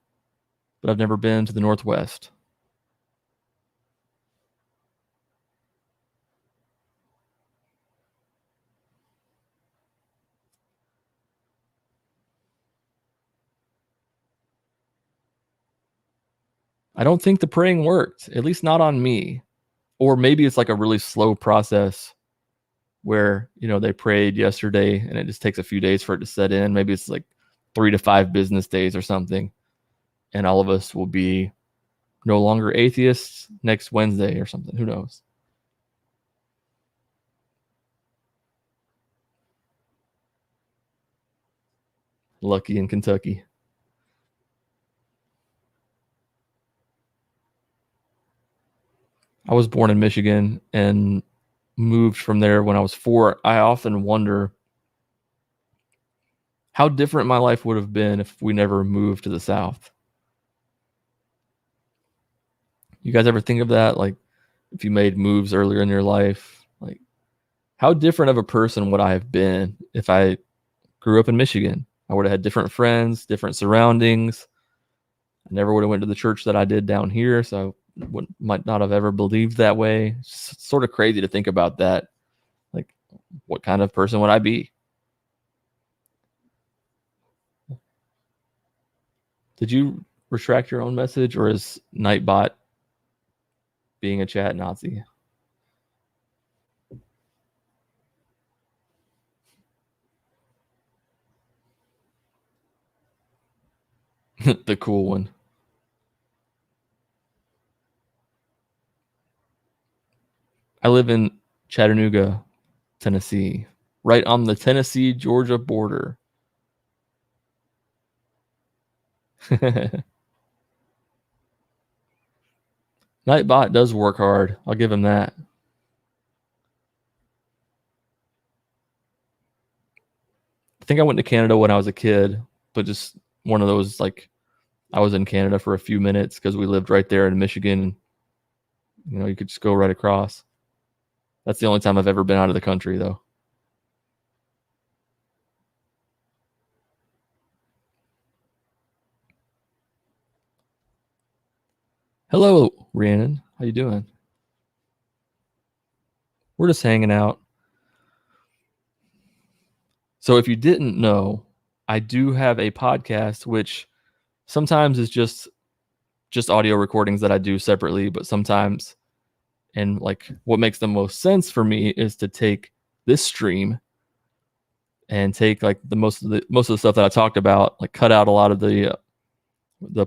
Speaker 1: but I've never been to the Northwest. I don't think the praying worked, at least not on me. Or maybe it's like a really slow process where, you know, they prayed yesterday and it just takes a few days for it to set in. Maybe it's like 3 to 5 business days or something, and all of us will be no longer atheists next Wednesday or something. Who knows? Lucky in Kentucky. I was born in Michigan and moved from there when I was 4. I often wonder how different my life would have been if we never moved to the South. You guys ever think of that? Like, if you made moves earlier in your life, like, how different of a person would I have been if I grew up in Michigan? I would have had different friends, different surroundings. I never would have went to the church that I did down here, so I might not have ever believed that way. It's sort of crazy to think about that. Like, what kind of person would I be? Did you retract your own message, or is Nightbot being a chat Nazi? The cool one. I live in Chattanooga, Tennessee, right on the Tennessee-Georgia border. Nightbot does work hard. I'll give him that. I think I went to Canada when I was a kid, but just one of those, like, I was in Canada for a few minutes because we lived right there in Michigan. You know, you could just go right across. That's the only time I've ever been out of the country, though. Hello, Rhiannon. How you doing? We're just hanging out. So if you didn't know, I do have a podcast, which sometimes is just audio recordings that I do separately, but sometimes, and like what makes the most sense for me is to take this stream and take like the most of the stuff that I talked about, like cut out a lot of the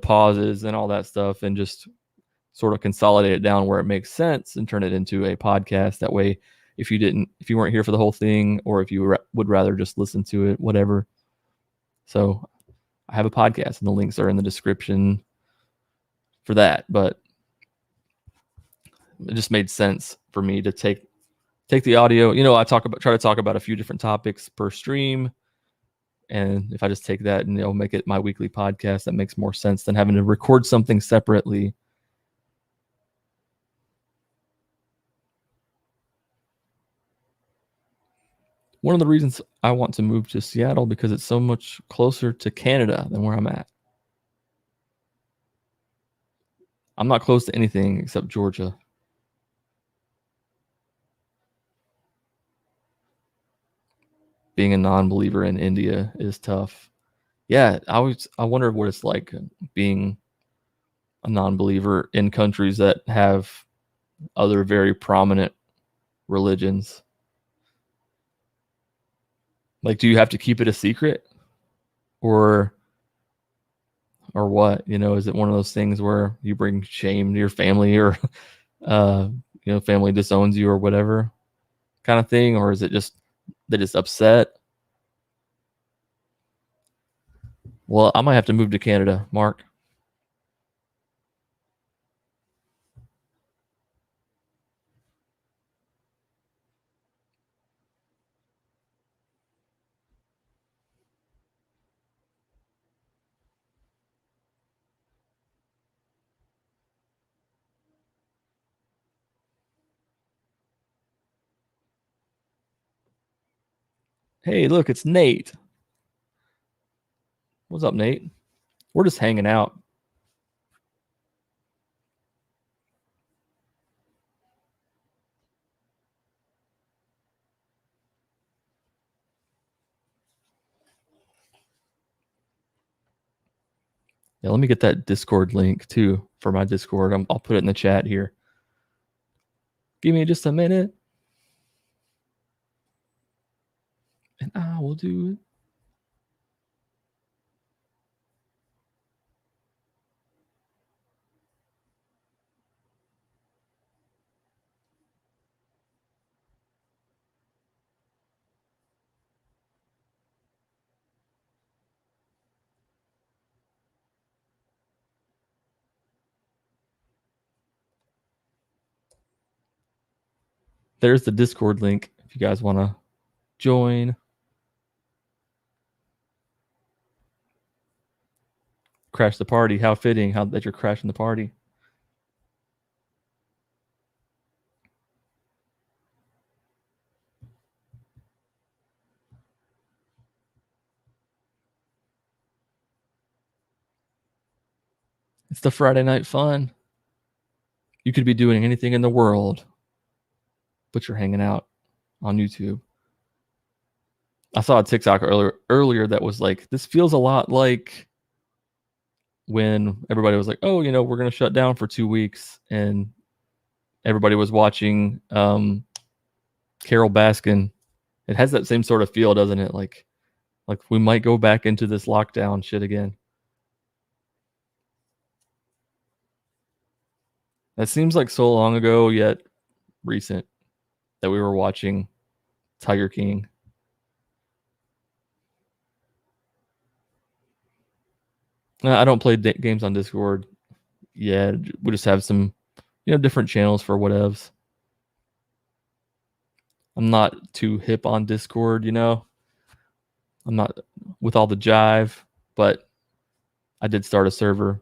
Speaker 1: pauses and all that stuff, and just sort of consolidate it down where it makes sense and turn it into a podcast. That way, if you weren't here for the whole thing, or if you would rather just listen to it, whatever. So I have a podcast, and the links are in the description for that. But it just made sense for me to take the audio. You know, I try to talk about a few different topics per stream. And if I just take that and make it my weekly podcast, that makes more sense than having to record something separately. One of the reasons I want to move to Seattle because it's so much closer to Canada than where I'm at. I'm not close to anything except Georgia. Being a non-believer in India is tough. Yeah, I wonder what it's like being a non-believer in countries that have other very prominent religions. Like, do you have to keep it a secret, or what? You know, is it one of those things where you bring shame to your family, or family disowns you or whatever kind of thing, or is it just they just upset? Well, I might have to move to Canada, Mark. Hey, look, it's Nate. What's up, Nate? We're just hanging out. Yeah, let me get that Discord link too for my Discord. I'll put it in the chat here. Give me just a minute, and I will do it. There's the Discord link if you guys want to join. Crash the party. How fitting that you're crashing the party. It's the Friday night fun. You could be doing anything in the world, but you're hanging out on YouTube. I saw a TikTok earlier that was like, this feels a lot like when everybody was like, oh, we're going to shut down for 2 weeks, and everybody was watching Carol Baskin. It has that same sort of feel, doesn't it? Like we might go back into this lockdown shit again. That seems like so long ago, yet recent, that we were watching Tiger King. I don't play games on Discord. Yeah, we just have some, different channels for whatevs. I'm not too hip on Discord, I'm not with all the jive, but I did start a server.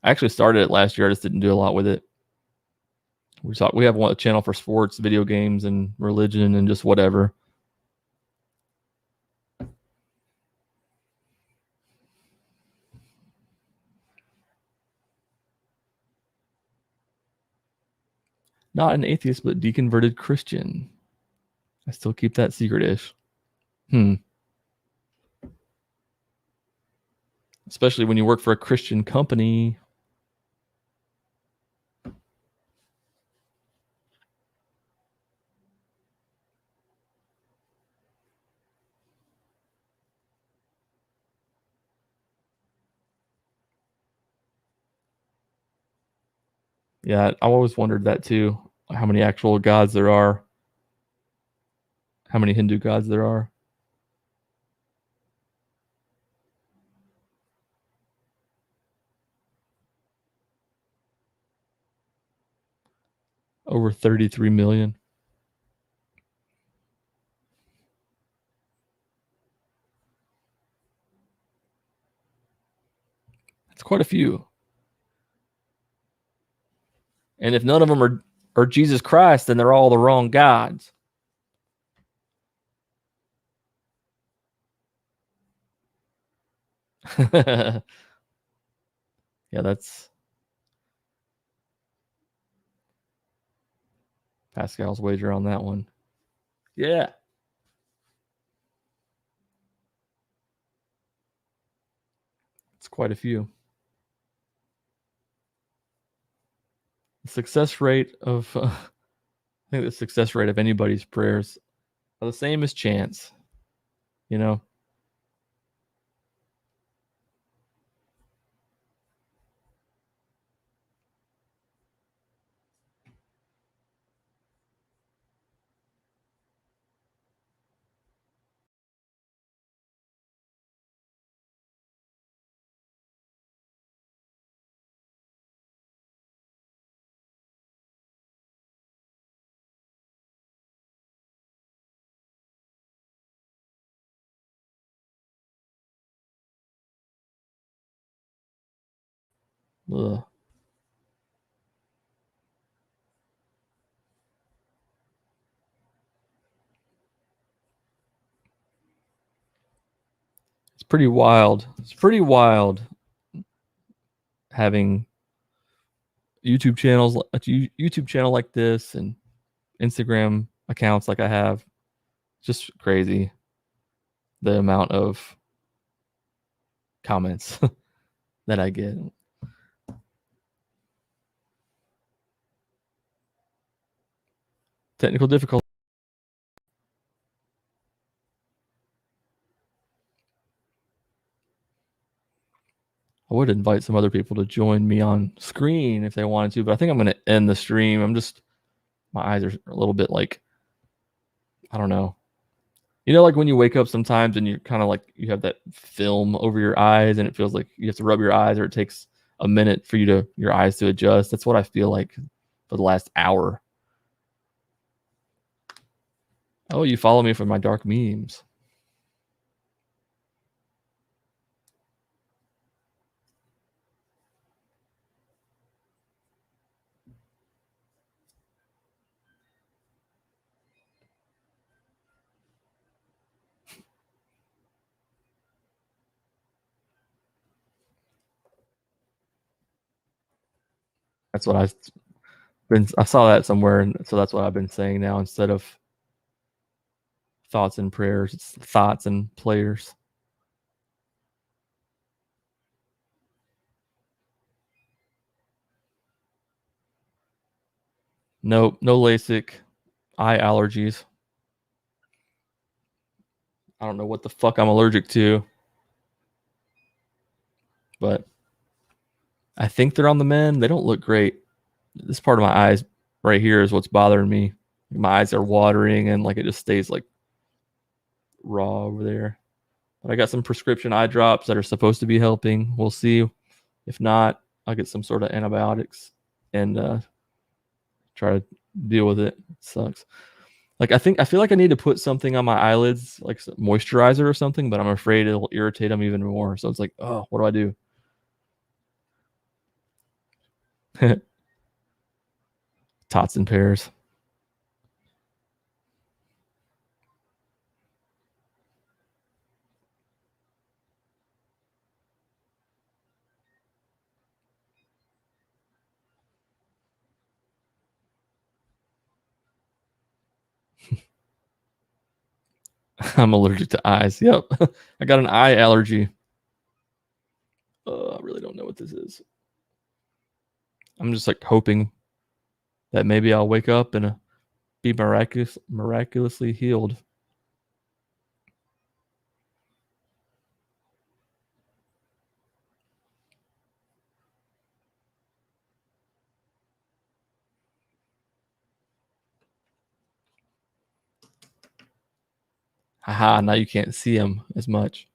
Speaker 1: I actually started it last year. I just didn't do a lot with it. We have a channel for sports, video games, and religion, and just whatever. Not an atheist, but deconverted Christian. I still keep that secret-ish. Especially when you work for a Christian company. Yeah, I always wondered that too. How many actual gods there are. How many Hindu gods there are. Over 33 million. It's quite a few. And if none of them are Jesus Christ, then they're all the wrong gods. Yeah, that's Pascal's wager on that one. Yeah. It's quite a few. The success rate of, I think the success rate of anybody's prayers are the same as chance, Ugh. It's pretty wild. It's pretty wild having YouTube channels, a YouTube channel like this, and Instagram accounts like I have. Just crazy the amount of comments that I get. Technical difficulty. I would invite some other people to join me on screen if they wanted to, but I think I'm going to end the stream. My eyes are a little bit like, I don't know. Like when you wake up sometimes and you're kind of like, you have that film over your eyes and it feels like you have to rub your eyes, or it takes a minute for your eyes to adjust. That's what I feel like for the last hour. Oh, you follow me for my dark memes. That's what I saw that somewhere, and so that's what I've been saying now. Instead of thoughts and prayers, it's thoughts and players. Nope, no LASIK, eye allergies. I don't know what the fuck I'm allergic to, but I think they're on the mend. They don't look great. This part of my eyes right here is what's bothering me. My eyes are watering and like it just stays like raw over there. But I got some prescription eye drops that are supposed to be helping. We'll see. If not, I'll get some sort of antibiotics and try to deal with it. It sucks. Like I feel like I need to put something on my eyelids, like some moisturizer or something, but I'm afraid it'll irritate them even more. So it's like, oh, what do I do? Tots and pears. I'm allergic to eyes. Yep. I got an eye allergy. I really don't know what this is. I'm just like hoping that maybe I'll wake up and be miraculously healed. Haha, now you can't see them as much.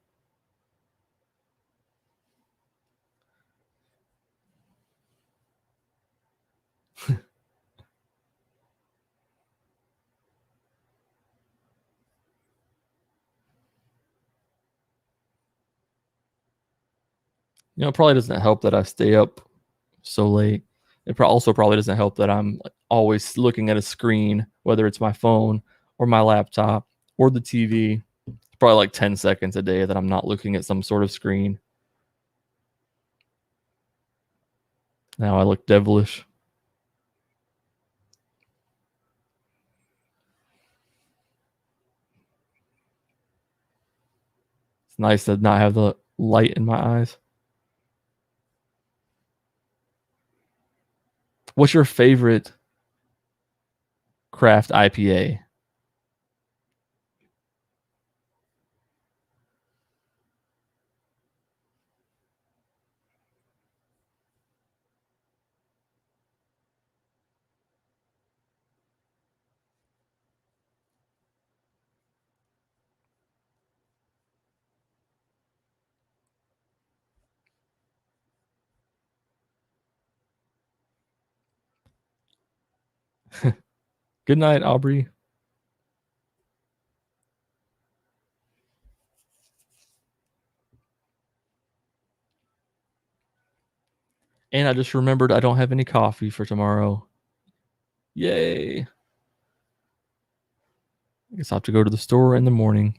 Speaker 1: It probably doesn't help that I stay up so late. It also probably doesn't help that I'm like always looking at a screen, whether it's my phone or my laptop or the TV. It's probably like 10 seconds a day that I'm not looking at some sort of screen. Now I look devilish. It's nice to not have the light in my eyes. What's your favorite craft IPA? Good night, Aubrey. And I just remembered I don't have any coffee for tomorrow. Yay. I guess I'll have to go to the store in the morning.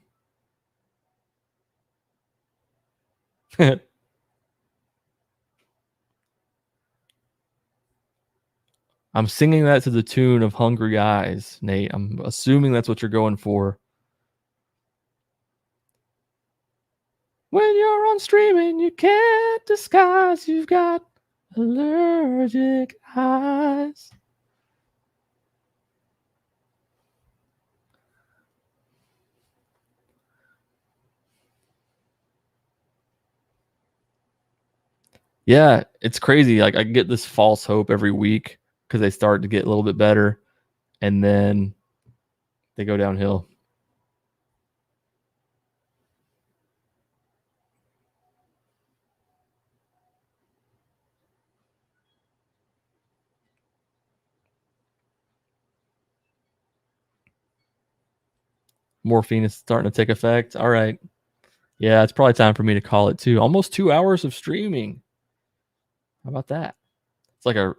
Speaker 1: I'm singing that to the tune of Hungry Eyes, Nate. I'm assuming that's what you're going for. When you're on streaming, you can't disguise you've got allergic eyes. Yeah, it's crazy. Like I get this false hope every week because they start to get a little bit better and then they go downhill. Morphine is starting to take effect. All right. Yeah, it's probably time for me to call it too. Almost 2 hours of streaming. How about that? It's like a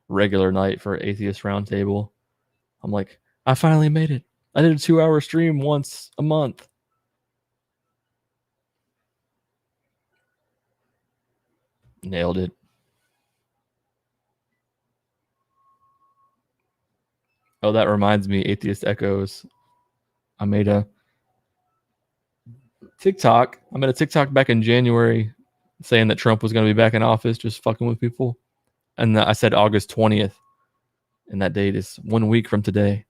Speaker 1: regular night for Atheist Roundtable. I'm like, I finally made it. I did a 2-hour stream once a month. Nailed it. Oh, that reminds me, Atheist Echoes. I made a TikTok. I made a TikTok back in January saying that Trump was going to be back in office, just fucking with people. And I said August 20th. And that date is 1 week from today.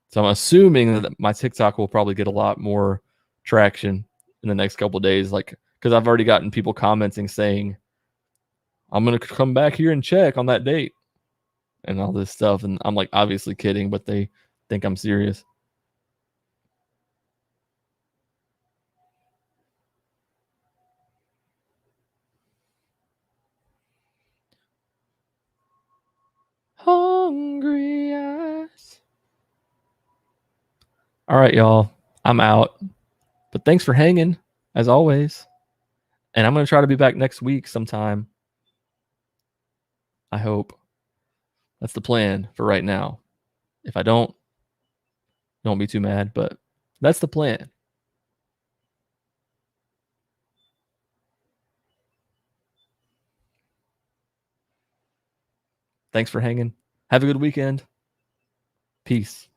Speaker 1: So I'm assuming that my TikTok will probably get a lot more traction in the next couple of days. Like, because I've already gotten people commenting saying, I'm going to come back here and check on that date and all this stuff. And I'm like, obviously kidding, but they think I'm serious. Hungry eyes. All right, y'all. I'm out. But thanks for hanging, as always. And I'm going to try to be back next week sometime. I hope. That's the plan for right now. If I don't be too mad, but that's the plan. Thanks for hanging. Have a good weekend. Peace.